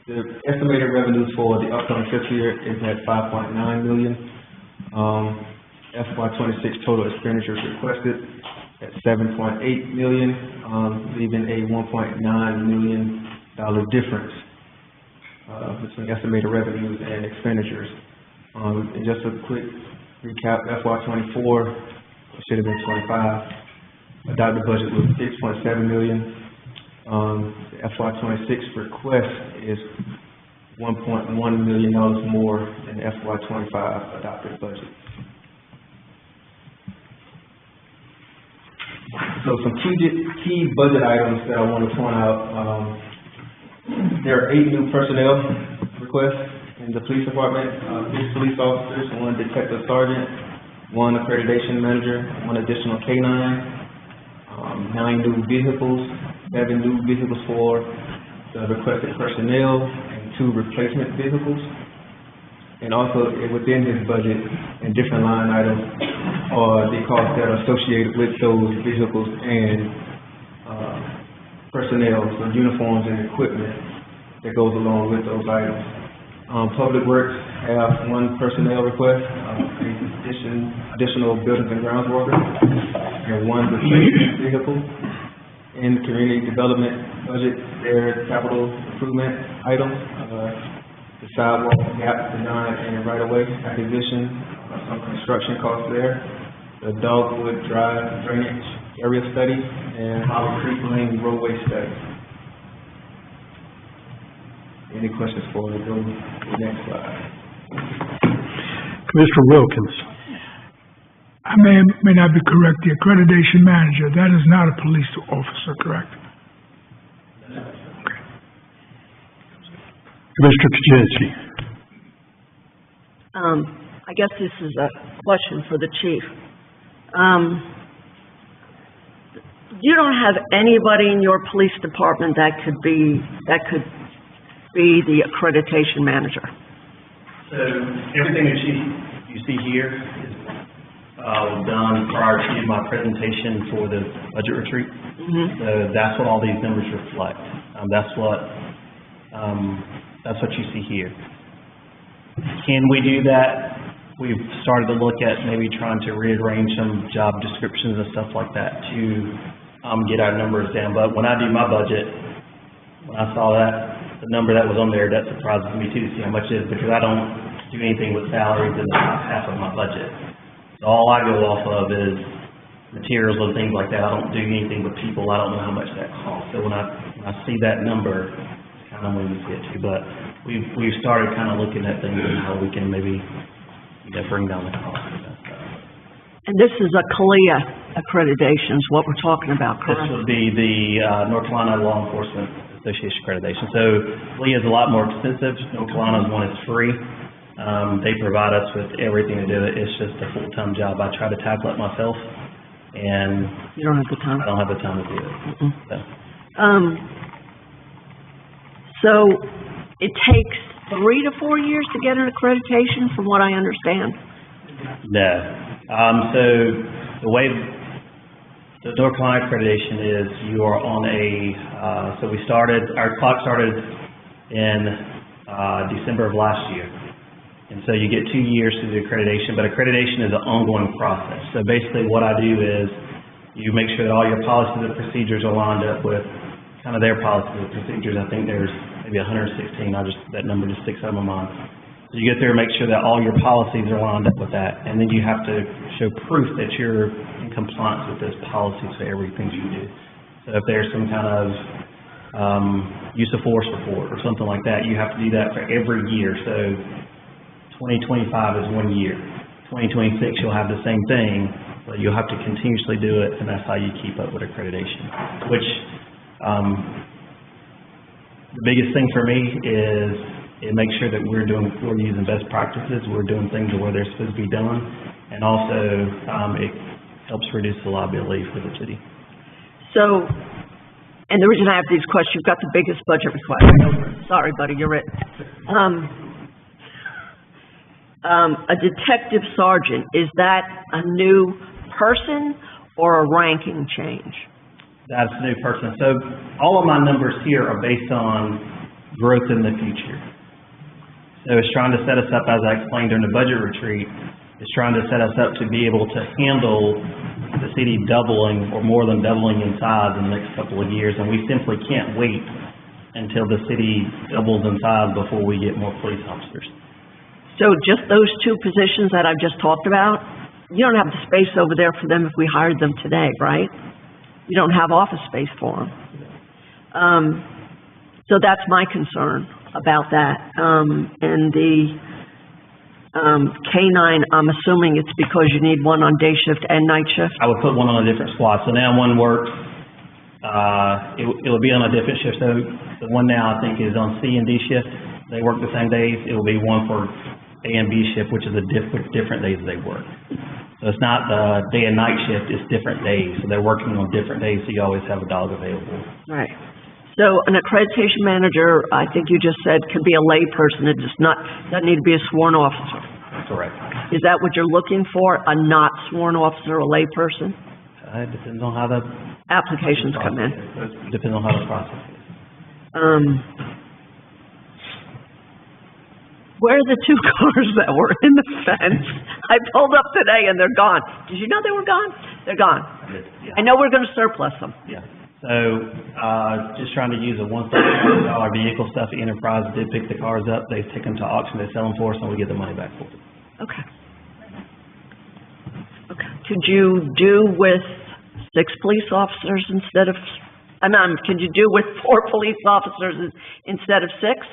the estimated revenues for the upcoming fiscal year is at $5.9 million. FY 26 total expenditures requested at $7.8 million, leaving a $1.9 million difference between estimated revenues and expenditures. And just a quick recap, FY 24 It should have been 25. Adopted budget was 6.7 million. The FY '26 request is $1.1 million more than the FY '25 adopted budget. So some key budget items that I want to point out. There are 8 new personnel requests in the police department, 6 police officers, 1 detective sergeant, 1 accreditation manager, 1 additional K-9, 9 new vehicles, 7 new vehicles for the requested personnel, and 2 replacement vehicles. And also within this budget, in different line items, are the costs that are associated with those vehicles and personnel, so uniforms and equipment that goes along with those items. Public Works have 1 personnel request, additional buildings and grounds workers, and 1 replacement vehicle. In community development budget, there are capital improvement items, the sidewalk, gap design, and right-of-way acquisition, some construction costs there, the Dogwood Drive drainage area study, and Hollow Creek Lane roadway study. Any questions for the next slide? Commissioner Wilkins. I may not be correct, the accreditation manager, that is not a police officer, correct? Commissioner Kuczynski. I guess this is a question for the chief. You don't have anybody in your police department that could be the accreditation manager? So everything that you see here is done prior to my presentation for the budget retreat. So that's what all these numbers reflect. That's what you see here. Can we do that? We've started to look at maybe trying to rearrange some job descriptions and stuff like that to get our numbers down. But when I do my budget, when I saw that, the number that was on there, that surprises me too, to see how much it is, because I don't do anything with salaries in the top half of my budget. So all I go off of is materials and things like that. I don't do anything with people. I don't know how much that costs. So when I see that number, it's kind of when we get to. But we've started kind of looking at things and how we can maybe bring down the cost of that stuff. And this is a CALEA accreditation is what we're talking about, correct? This would be the North Carolina Law Enforcement Association accreditation. So CALEA is a lot more expensive. North Carolina's one is free. They provide us with everything to do it. It's just a full-time job. I try to tackle it myself, and you don't have the time. I don't have the time to do it. So it takes 3 to 4 years to get an accreditation, from what I understand. No. So the way the North Carolina accreditation is, you are on so our clock started in December of last year. And so you get 2 years to do accreditation, but accreditation is an ongoing process. So basically what I do is you make sure that all your policies and procedures are lined up with kind of their policies and procedures. I think there's maybe 116. That number just sticks out of my mind. So you get there and make sure that all your policies are lined up with that. And then you have to show proof that you're in compliance with those policies for everything you do. So if there's some kind of use of force report or something like that, you have to do that for every year. So 2025 is 1 year. 2026 you'll have the same thing, but you'll have to continuously do it, and that's how you keep up with accreditation. Which the biggest thing for me is it makes sure that we're using best practices, we're doing things where they're supposed to be done, and also it helps reduce the liability for the city. So, and the reason I have these questions, you've got the biggest budget request. Sorry, buddy, you're it. A detective sergeant, is that a new person or a ranking change? That's a new person. So all of my numbers here are based on growth in the future. So it's trying to set us up, as I explained during the budget retreat, it's trying to set us up to be able to handle the city doubling or more than doubling in size in the next couple of years, and we simply can't wait until the city doubles in size before we get more police officers. So just those 2 positions that I've just talked about you don't have the space over there for them if we hired them today, right? You don't have office space for them. So that's my concern about that. And the, K-9, I'm assuming it's because you need one on day shift and night shift? I would put one on a different squad. So now one works, it would be on a different shift. So the one now I think is on C and D shift. They work the same days. It will be one for A and B shift, which is different days they work. So it's not the day and night shift, it's different days. So they're working on different days, so you always have a dog available. Right. So an accreditation manager, I think you just said, could be a lay person. It doesn't need to be a sworn officer. Correct. Is that what you're looking for? A not sworn officer, a lay person? It depends on how the Applications come in. Depends on how the process is. Where are the two cars that were in the fence? I pulled up today and they're gone. Did you know they were gone? They're gone. Yeah. I know we're gonna surplus them. Yeah. So, just trying to use a $1,000 vehicle stuff. Enterprise did pick the cars up. They take them to auction, they sell them for us, and we get the money back for them. Okay. Okay. Could you do with 6 police officers instead of, could you do with 4 police officers instead of 6?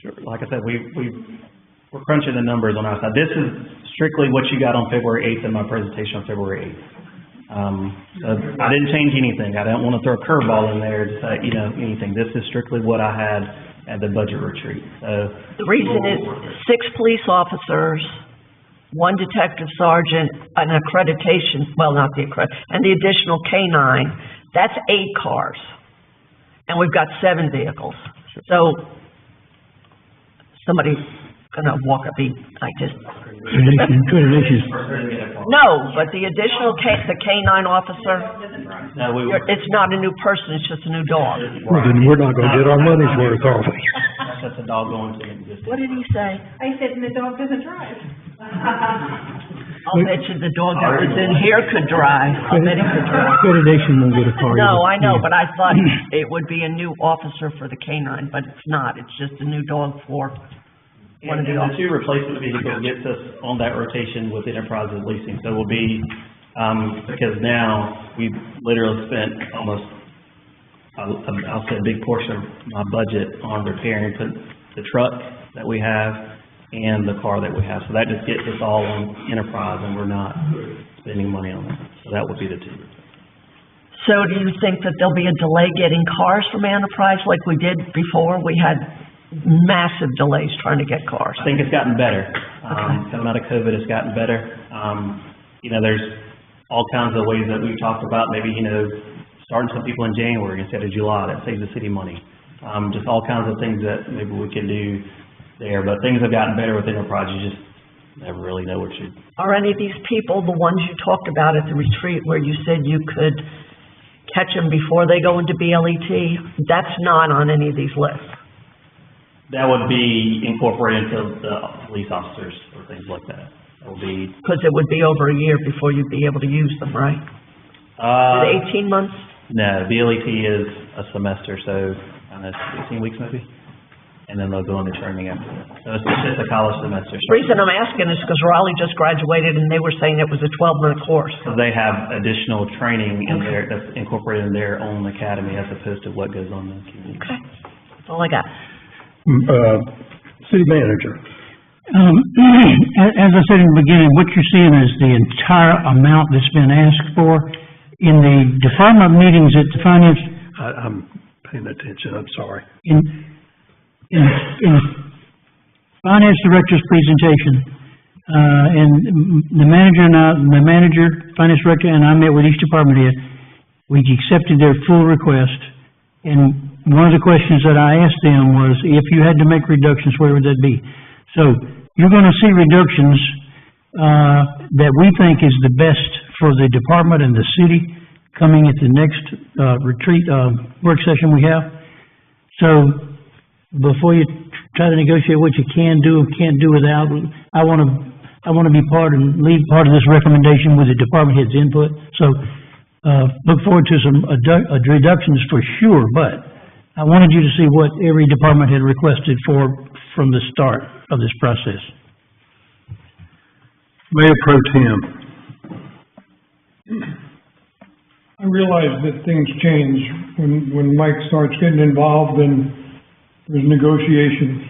Sure. Like I said, we're crunching the numbers on our side. This is strictly what you got on February 8th in my presentation on February 8th. I didn't change anything. I don't want to throw a curveball in there to say, anything. This is strictly what I had at the budget retreat. So The reason is 6 police officers, 1 detective sergeant, an accreditation, well, not the and the additional K-9, that's 8 cars. And we've got 7 vehicles. So somebody's gonna walk up, I just. No, but the additional the K-9 officer, it's not a new person, it's just a new dog. Well, then we're not gonna get our money's worth, are we? That's a dog going to the What did he say? I said, and the dog doesn't drive. I'll bet you the dog that was in here could drive. I bet he could drive. Accreditation won't get a car. No, either. I know, but I thought it would be a new officer for the K-9, but it's not. It's just a new dog for one of the And the officers. 2 replacement vehicles gets us on that rotation with Enterprise leasing. So we'll be, because now we've literally spent almost, I'll say a big portion of my budget on repairing the truck that we have and the car that we have. So that just gets us all on Enterprise and we're not spending money on it. So that would be the 2. So do you think that there'll be a delay getting cars from Enterprise like we did before? We had massive delays trying to get cars. I think it's gotten better. Coming out of COVID, it's gotten better. There's all kinds of ways that we've talked about, maybe, starting some people in January instead of July, that saves the city money. Just all kinds of things that maybe we can do there, but things have gotten better with Enterprise, you just never really know what you... Are any of these people the ones you talked about at the retreat where you said you could catch them before they go into BLET? That's not on any of these lists. That would be incorporated into the police officers or things like that. That would be... Because it would be over a year before you'd be able to use them, right? Is it 18 months? No, BLET is a semester, so, I don't know, 18 weeks maybe? And then they'll go into training after that. So it's just a college semester. The reason I'm asking is because Raleigh just graduated and they were saying it was a 12-month course. So they have additional training in there that's incorporated in their own academy as opposed to what goes on in the community. Okay, that's all I got. City manager. As I said in the beginning, what you're seeing is the entire amount that's been asked for. In the department meetings at the finance... I'm paying attention, I'm sorry. In finance director's presentation, and the manager, finance director, and I met with each department head. We accepted their full request, and one of the questions that I asked them was, if you had to make reductions, where would that be? So, you're gonna see reductions, that we think is the best for the department and the city coming at the next, retreat, work session we have. So, before you try to negotiate what you can do and can't do without, I want to be part and lead part of this recommendation with the department head's input. So, look forward to some reductions for sure, but I wanted you to see what every department had requested from the start of this process. Mayor Pro Tem. I realize that things change when Mike starts getting involved and there's negotiations.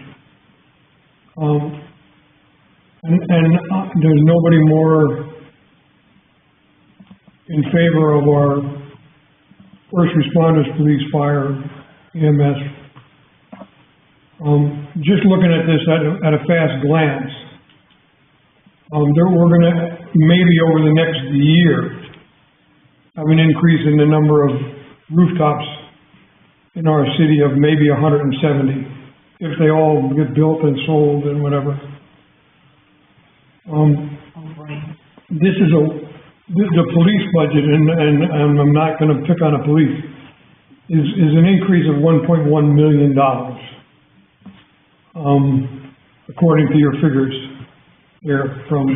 There's nobody more in favor of our first responders, police, fire, EMS. Just looking at this at a fast glance, we're gonna, maybe over the next year, have an increase in the number of rooftops in our city of maybe 170, if they all get built and sold and whatever. This is the police budget, and I'm not gonna pick on the police, is an increase of $1.1 million. According to your figures, there from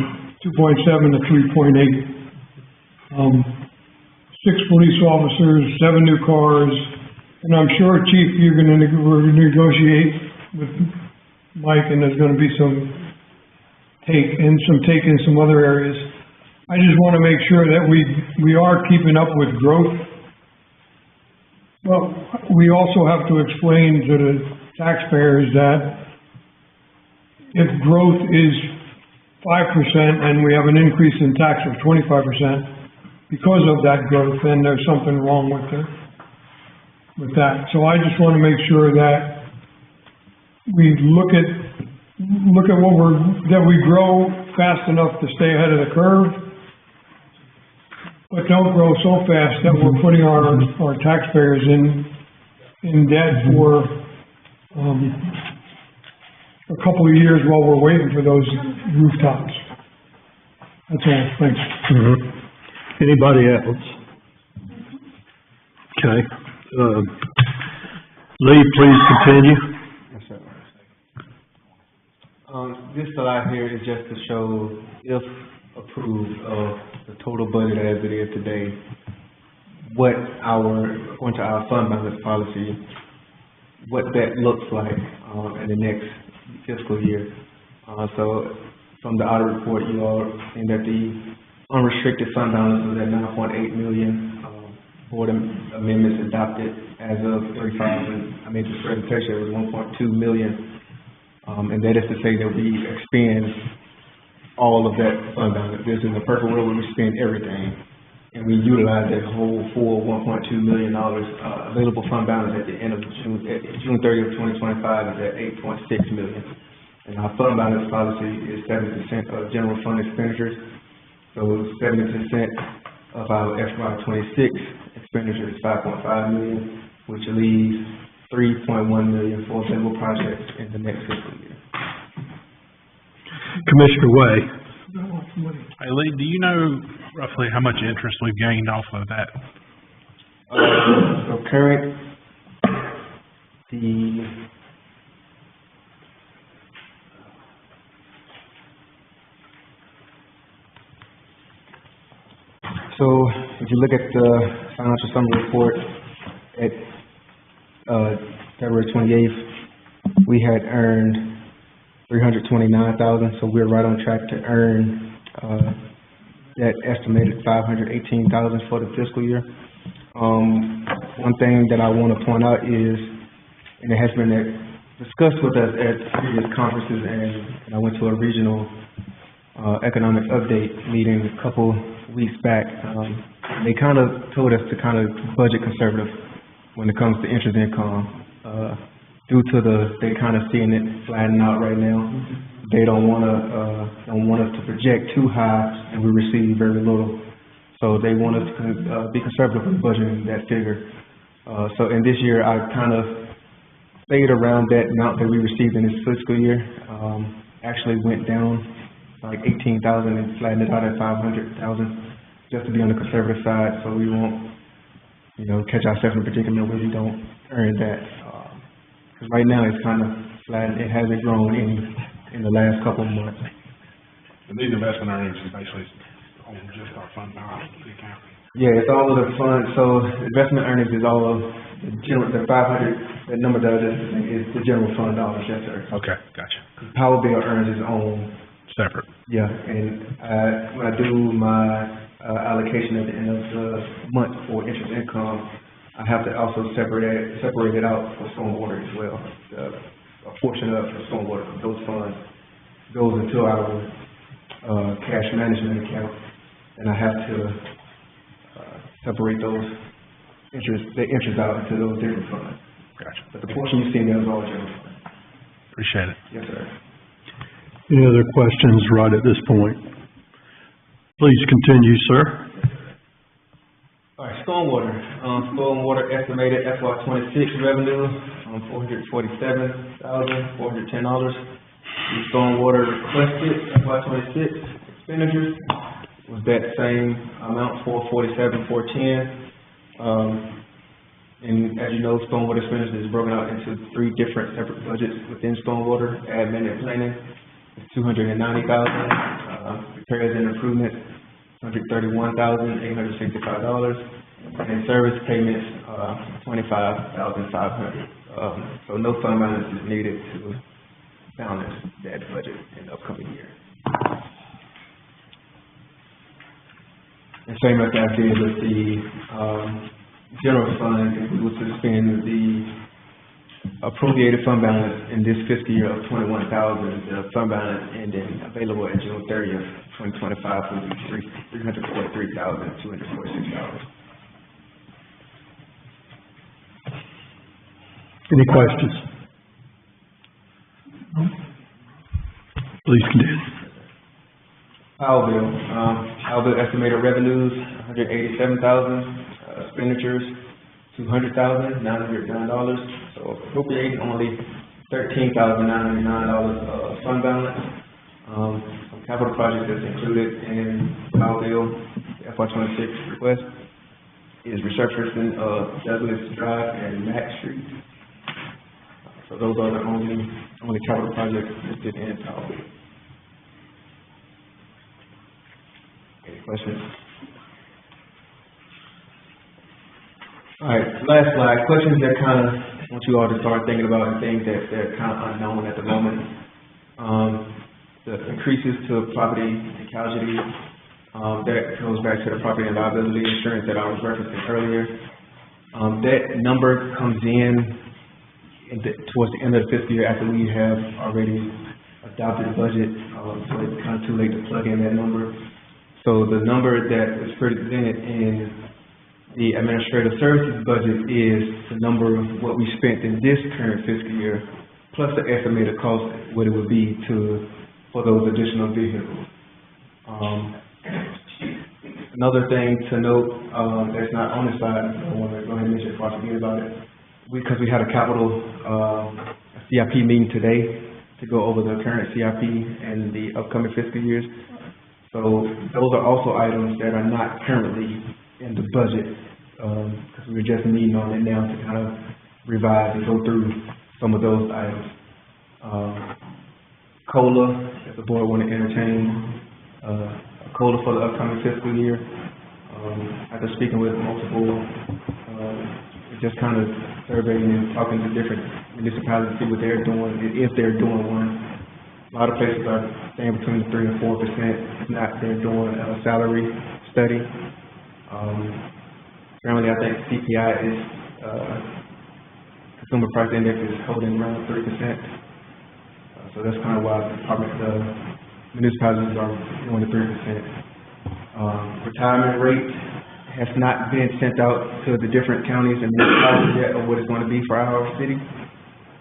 2.7 to 3.8. 6 police officers, 7 new cars, and I'm sure, Chief, you're gonna negotiate with Mike, and there's gonna be some take in some other areas. I just wanna make sure that we are keeping up with growth. Well, we also have to explain to the taxpayers that if growth is 5% and we have an increase in tax of 25%, because of that growth, then there's something wrong with that. So I just want to make sure that we look at that we grow fast enough to stay ahead of the curve, but don't grow so fast that we're putting our taxpayers in debt for a couple of years while we're waiting for those rooftops. That's all, thanks. Anybody else? Okay. Lee, please continue. Yes, sir. This slide here is just to show, if approved of the total budget as it is today, what according to our fund balance policy, what that looks like in the next fiscal year. So from the audit report, you all seen that the unrestricted fund balance was at $9.8 million. Board amendments adopted as of 35, and I made this presentation, it was $1.2 million. And that is to say that we expend all of that fund balance. This is a perfect world where we spend everything, and we utilize that whole full $1.2 million available fund balance at the end of June 30th, 2025 is at $8.6 million. And our fund balance policy is 70% of general fund expenditures. So 70% of our FY26 expenditure is $5.5 million, which leaves $3.1 million for available projects in the next fiscal year. Commissioner Way. Hey, Lee, do you know roughly how much interest we've gained off of that? So current, So if you look at the financial summary report at February 28th, we had earned $329,000, so we're right on track to earn that estimated $518,000 for the fiscal year. One thing that I want to point out is, and it has been discussed with us at previous conferences, and I went to a regional economic update meeting a couple weeks back. They kind of told us to kind of budget conservative when it comes to interest income, due to they kind of seeing it flattening out right now. They don't want us to project too high and we receive very little. So they want us to be conservative with budgeting that figure. So in this year, I kind of stayed around that amount that we received in this fiscal year. Actually went down like $18,000 and flattened it out at $500,000, just to be on the conservative side, so we won't, catch ourselves in a predicament where we don't earn that. Because right now it's kind of flat; it hasn't grown in the last couple of months. And these investment earnings is basically on just our fund balance account. Yeah, it's all of the funds. So investment earnings is all of the 500. That number is the general fund dollars. Yes, sir. Okay, gotcha. Power Bill earns its own separate. Yeah, and when I do my allocation at the end of the month for interest income, I have to also separate it out for stormwater as well. A portion of the stormwater, those funds goes into our cash management account, and I have to separate the interest out into those different funds. Gotcha. But the portion you see there is all general fund. Appreciate it. Yes, sir. Any other questions right at this point? Please continue, sir. All right, stormwater. Stormwater estimated FY '26 revenue, $447,410. Stormwater requested FY '26 expenditures was that same amount, $447,410. And as you know, stormwater expenditures is broken out into 3 different separate budgets within stormwater: admin and planning, $290,000, repairs and improvements, $131,865, and service payments, $25,500. So no fund balance is needed to balance that budget in the upcoming year. And same as I did with the general fund, if we were to spend the appropriated fund balance in this fiscal year of $21,000, the fund balance ending available at June 30th, 2025 would be $343,246. Any questions? Please continue. Power bill estimated revenues, $187,000, expenditures, $200,909. So appropriating only $13,909 fund balance. Some capital projects that's included in power bill, the FY '26 request is resurfacing of Douglas Drive and Mack Street. So those are the only capital projects listed in power bill. Any questions? All right, last slide. Questions that kind of want you all to start thinking about and things that are kind of unknown at the moment. The increases to property and casualty, that goes back to the property and liability insurance that I was referencing earlier. That number comes in towards the end of the fiscal year after we have already adopted a budget, so it's kind of too late to plug in that number. So the number that is presented in the administrative services budget is the number of what we spent in this current fiscal year, plus the estimated cost, what it would be for those additional vehicles. Another thing to note, that's not on the slide, I want to go ahead and mention before I forget about it, because we had a capital CIP meeting today to go over the current CIP and the upcoming fiscal years. So those are also items that are not currently in the budget, because we were just meeting on it now to kind of revise and go through some of those items. COLA, if the board want to entertain a COLA for the upcoming fiscal year. After speaking with multiple, just kind of surveying and talking to different municipalities to see what they're doing, if they're doing one. A lot of places are staying between 3 and 4%. If not, they're doing a salary study. Currently, I think CPI is, Consumer Price Index is holding around 3%. So that's kind of why the municipalities are doing the 3%. Retirement rate has not been sent out to the different counties and municipalities yet of what it's going to be for our city.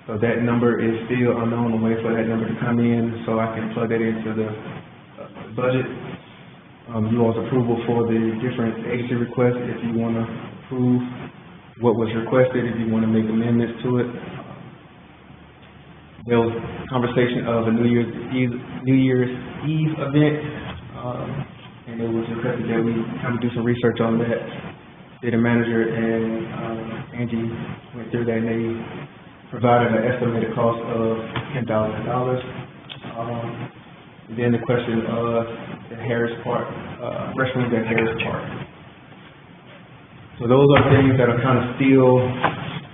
So that number is still unknown. I'm waiting for that number to come in so I can plug that into the budget. You all's approval for the different agency requests, if you want to approve what was requested, if you want to make amendments to it. There was conversation of a New Year's Eve event, and it was requested that we kind of do some research on that. City manager and Angie went through that, and they provided an estimated cost of $10,000. Then the question of the Harris Park, restrooms at Harris Park. So those are things that are kind of still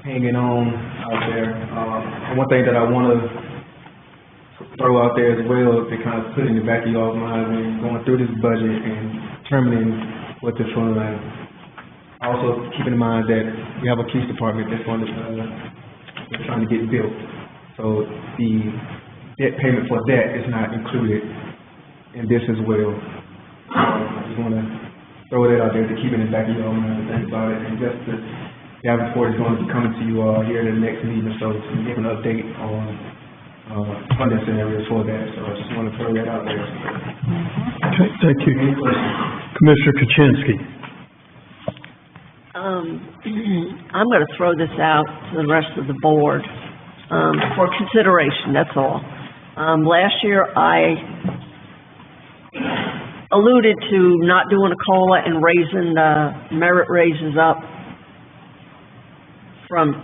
hanging on out there. And one thing that I want to throw out there as well to kind of put in the back of your mind when you're going through this budget and determining what to fund. Also, keeping in mind that we have a police department that's on they're trying to get built. So the debt payment for that is not included in this as well. I just want to throw that out there to keep it in the back of your mind to think about it. And just to, Davenport is going to be coming to you all here in the next meeting, so to give an update on funding scenarios for that. So I just want to throw that out there. Okay, thank you. Commissioner Kuczynski. I'm going to throw this out to the rest of the board for consideration, that's all. Last year, I alluded to not doing a COLA and raising the merit raises up from,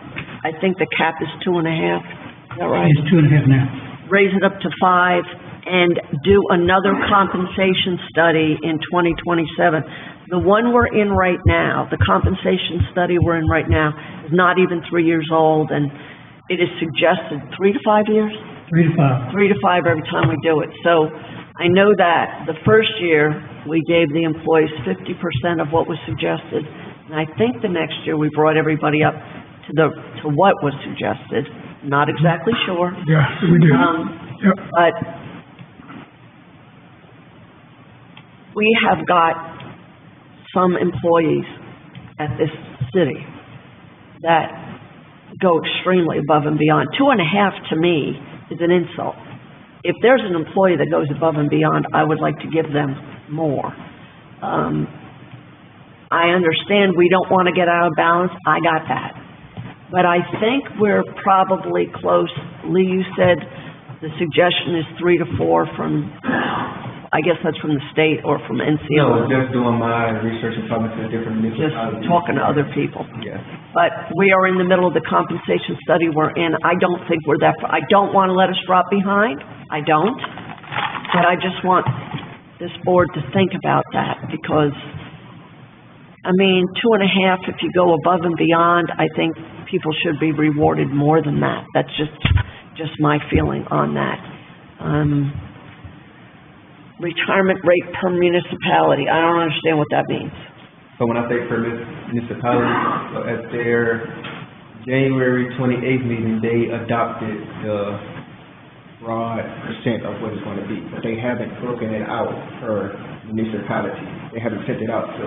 I think the cap is 2.5, is that right? It's 2.5 now. Raise it up to 5 and do another compensation study in 2027. The one we're in right now, the compensation study we're in right now, is not even 3 years old, and it is suggested 3 to 5 years? 3 to 5. 3 to 5 every time we do it. So I know that the first year, we gave the employees 50% of what was suggested, and I think the next year we brought everybody up to what was suggested. Not exactly sure. Yeah, we do. Yep. But we have got some employees at this city that go extremely above and beyond. 2.5 to me is an insult. If there's an employee that goes above and beyond, I would like to give them more. I understand we don't want to get out of balance. I got that. But I think we're probably close. Lee, you said the suggestion is 3 to 4 from, I guess that's from the state or from NCO. No, just doing my research and talking to different municipalities. Just talking to other people. Yeah. But we are in the middle of the compensation study we're in. I don't think we're that far. I don't want to let us drop behind. I don't. But I just want this board to think about that because, I mean, 2.5, if you go above and beyond, I think people should be rewarded more than that. That's just my feeling on that. Retirement rate per municipality. I don't understand what that means. So when I say per municipality, so at their January 28th meeting, they adopted the broad percent of what it's going to be, but they haven't broken it out per municipality. They haven't sent it out to,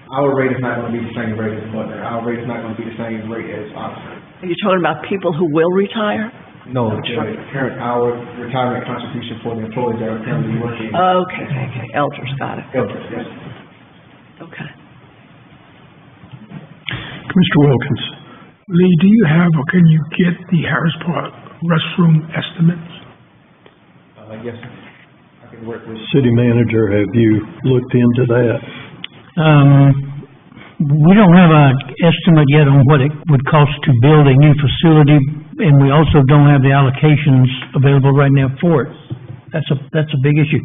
our rate is not going to be the same rate as Butler. Our rate is not going to be the same rate as Oxford. Are you talking about people who will retire? No, the current, our retirement contribution for the employees that are currently working. Okay. Elders, got it. Elders, yes. Okay. Commissioner Wilkins. Lee, do you have, or can you get the Harris Park restroom estimates? Yes, I can work with. City manager, have you looked into that? We don't have an estimate yet on what it would cost to build a new facility, and we also don't have the allocations available right now for it. That's a big issue.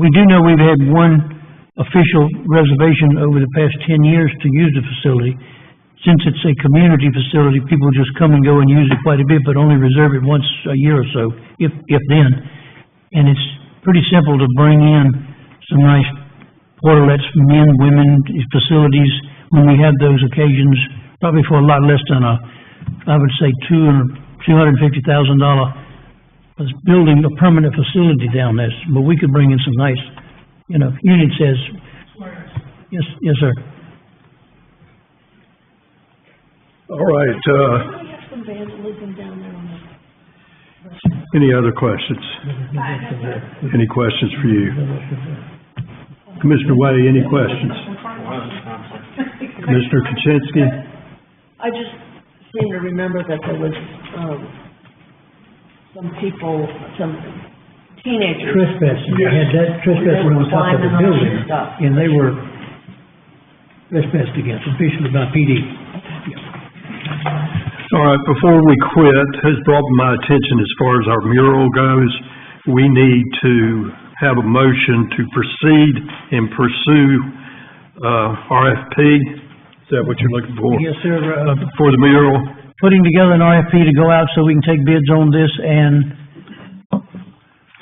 We do know we've had one official reservation over the past 10 years to use the facility. Since it's a community facility, people just come and go and use it quite a bit, but only reserve it once a year or so, if then. And it's pretty simple to bring in some nice portalets, men, women, facilities, when we have those occasions, probably for a lot less than I would say $250,000 building a permanent facility down there. But we could bring in some nice, Union says, yes, sir. All right, any other questions? Any questions for you? Commissioner Way, any questions? Commissioner Kuczynski? I just seem to remember that there was, some teenagers. Trespassing. They had that trespassing on top of the building, and they were trespassed against, officially by PD. All right, before we quit, has brought my attention as far as our mural goes, we need to have a motion to proceed and pursue RFP. Is that what you're looking for? Yes, sir. For the mural? Putting together an RFP to go out so we can take bids on this and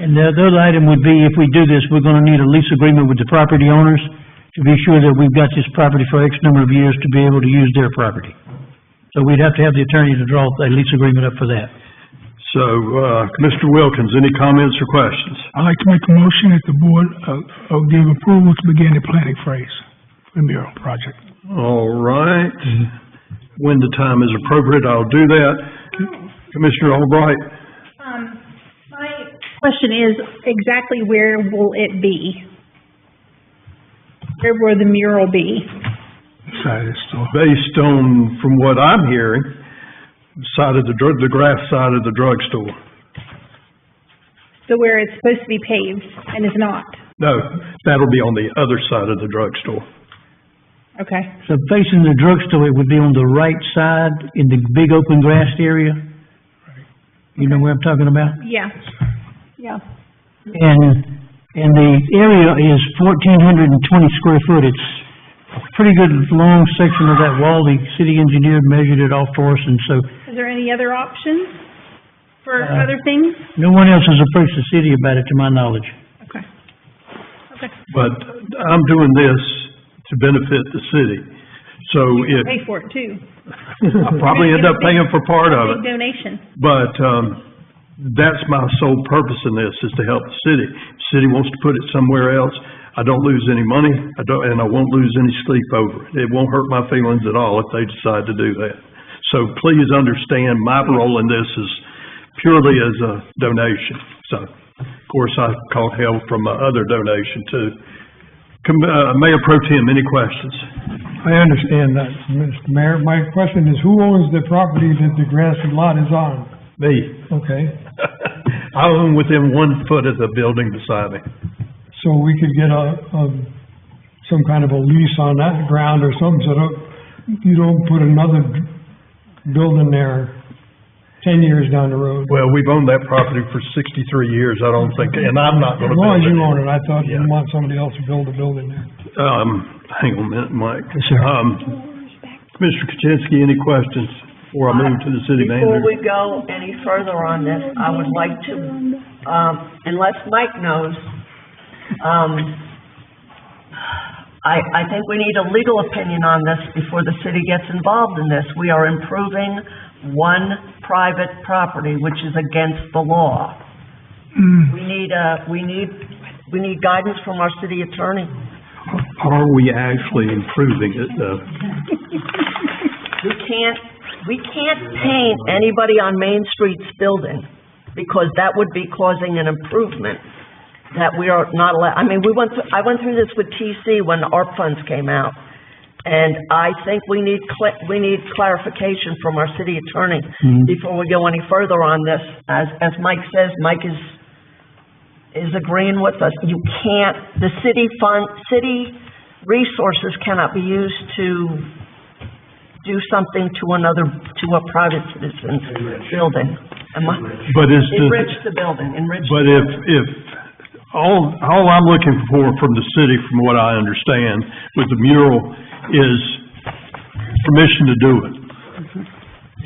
And the other item would be, if we do this, we're gonna need a lease agreement with the property owners to be sure that we've got this property for X number of years to be able to use their property. So we'd have to have the attorney to draw a lease agreement up for that. So, Commissioner Wilkins, any comments or questions? I'd like to make a motion that the board, give approval to begin the planning phase for the mural project. All right. When the time is appropriate, I'll do that. Commissioner Albright? My question is, exactly where will it be? Where will the mural be? Based on, from what I'm hearing, side of the grass side of the drugstore. So where it's supposed to be paved and is not? No, that'll be on the other side of the drugstore. Okay. So facing the drugstore, it would be on the right side in the big open grassed area? You know where I'm talking about? Yeah. Yeah. And the area is 1,420 square foot. It's a pretty good long section of that wall. The city engineer measured it off for us, and so Is there any other options for other things? no one else has approached the city about it, to my knowledge. Okay. Okay. But I'm doing this to benefit the city. So if, Pay for it too. I'll probably end up paying for part of it. Big donation. But, that's my sole purpose in this, is to help the city. If the city wants to put it somewhere else, I don't lose any money, and I won't lose any sleep over it. It won't hurt my feelings at all if they decide to do that. So please understand, my role in this is purely as a donation. So, of course, I caught help from my other donation too. Mayor Pro Tem, any questions? I understand that, Mr. Mayor. My question is, who owns the property that the grassy lot is on? Me. Okay, I own within 1 foot of the building beside me. so we could get some kind of a lease on that ground or something, so you don't put another building there 10 years down the road. Well, we've owned that property for 63 years, I don't think, and I'm not gonna As long as build you it. own it, I thought you want somebody else to build a building there. Hang on a minute, Mike. Yes, sir. Commissioner Kuczynski, any questions before I move to the city Before manager? we go any further on this, I would like to, unless Mike knows, I think we need a legal opinion on this before the city gets involved in this. We are improving one private property, which is against the law. We need guidance from our city attorney. Are we actually improving it, though? We can't paint anybody on Main Street's building, because that would be causing an improvement that we are not allowed. I mean, I went through this with TC when the ARP funds came out, and I think we need clarification from our city attorney before we go any further on this. As Mike says, Mike is agreeing with us. You can't, the city resources cannot be used to do something to a private citizen's building. But is Enrich the building, enrich. But if, all I'm looking for from the city, from what I understand, with the mural, is permission to do it.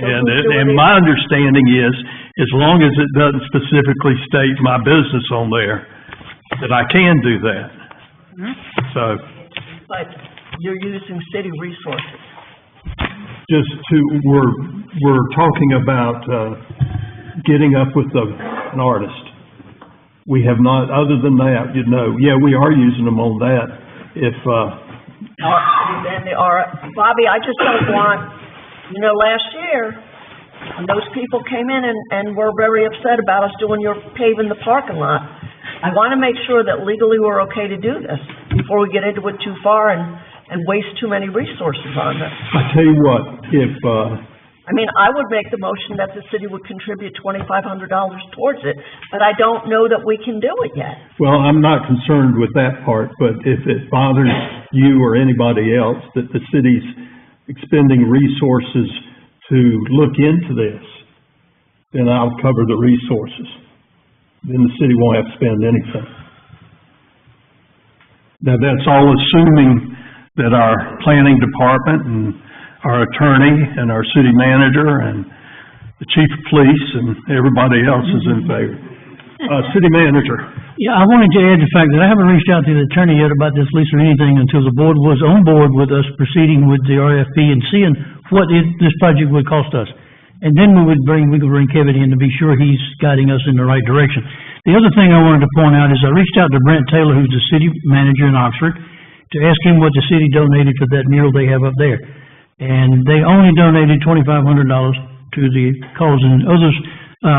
And my understanding is, as long as it doesn't specifically state my business on there, that I can do that. So. But you're using city resources. We're talking about, getting up with an artist. We have not, other than that, we are using them on that. Bobby, I just don't want, last year, when those people came in and were very upset about us paving the parking lot, I want to make sure that legally we're okay to do this before we get into it too far and waste too many resources on this. I tell you what, I would make the motion that the city would contribute $2,500 towards it, but I don't know that we can do it yet. well, I'm not concerned with that part, but if it bothers you or anybody else that the city's expending resources to look into this, then I'll cover the resources. Then the city won't have to spend anything. Now, that's all assuming that our planning department and our attorney and our city manager and the chief of police and everybody else is in favor. City Manager. Yeah, I wanted to add the fact that I haven't reached out to the attorney yet about this lease or anything until the board was on board with us proceeding with the RFP and seeing what this project would cost us. And then we could bring Kevin in to be sure he's guiding us in the right direction. The other thing I wanted to point out is I reached out to Brent Taylor, who's the city manager in Oxford, to ask him what the city donated for that mural they have up there. And they only donated $2,500 to the cause, and others,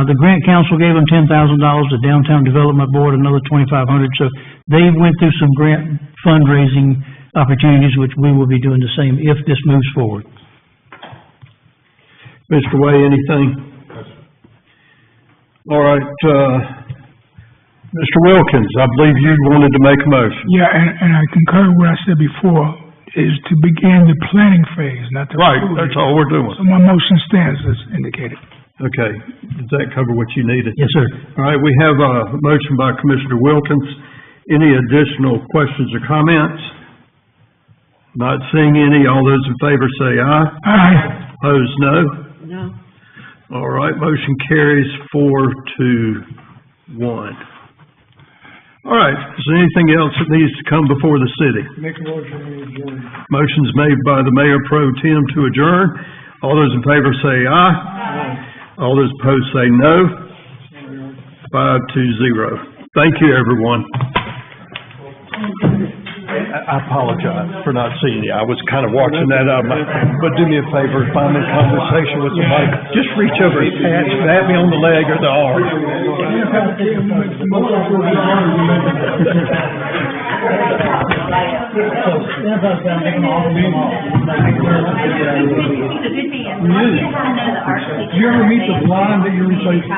the Grant Council gave them $10,000, the Downtown Development Board another $2,500, so they went through some grant fundraising opportunities, which we will be doing the same if this moves forward. Mr. Way, anything? All right, Mr. Wilkins, I believe you wanted to make a motion. Yeah, and I concur with what I said before, is to begin the planning phase, not the. Right, that's all we're doing. So my motion stands as indicated. Okay, does that cover what you needed? Yes, sir. All right, we have a motion by Commissioner Wilkins. Any additional questions or comments? Not seeing any. All those in favor say aye. Aye. Opposed, no. No. All right, motion carries 4-1. All right, is there anything else that needs to come before the city? Make a motion to adjourn. Motion's made by the Mayor Pro Tem to adjourn. All those in favor say aye. Aye. All those opposed say no. 5-0. Thank you, everyone. I apologize for not seeing you. I was kind of watching that out of my, but do me a favor, if I'm in conversation with somebody, just reach over and pat me on the leg or the arm. Did you ever meet the blonde that you replaced? Okay.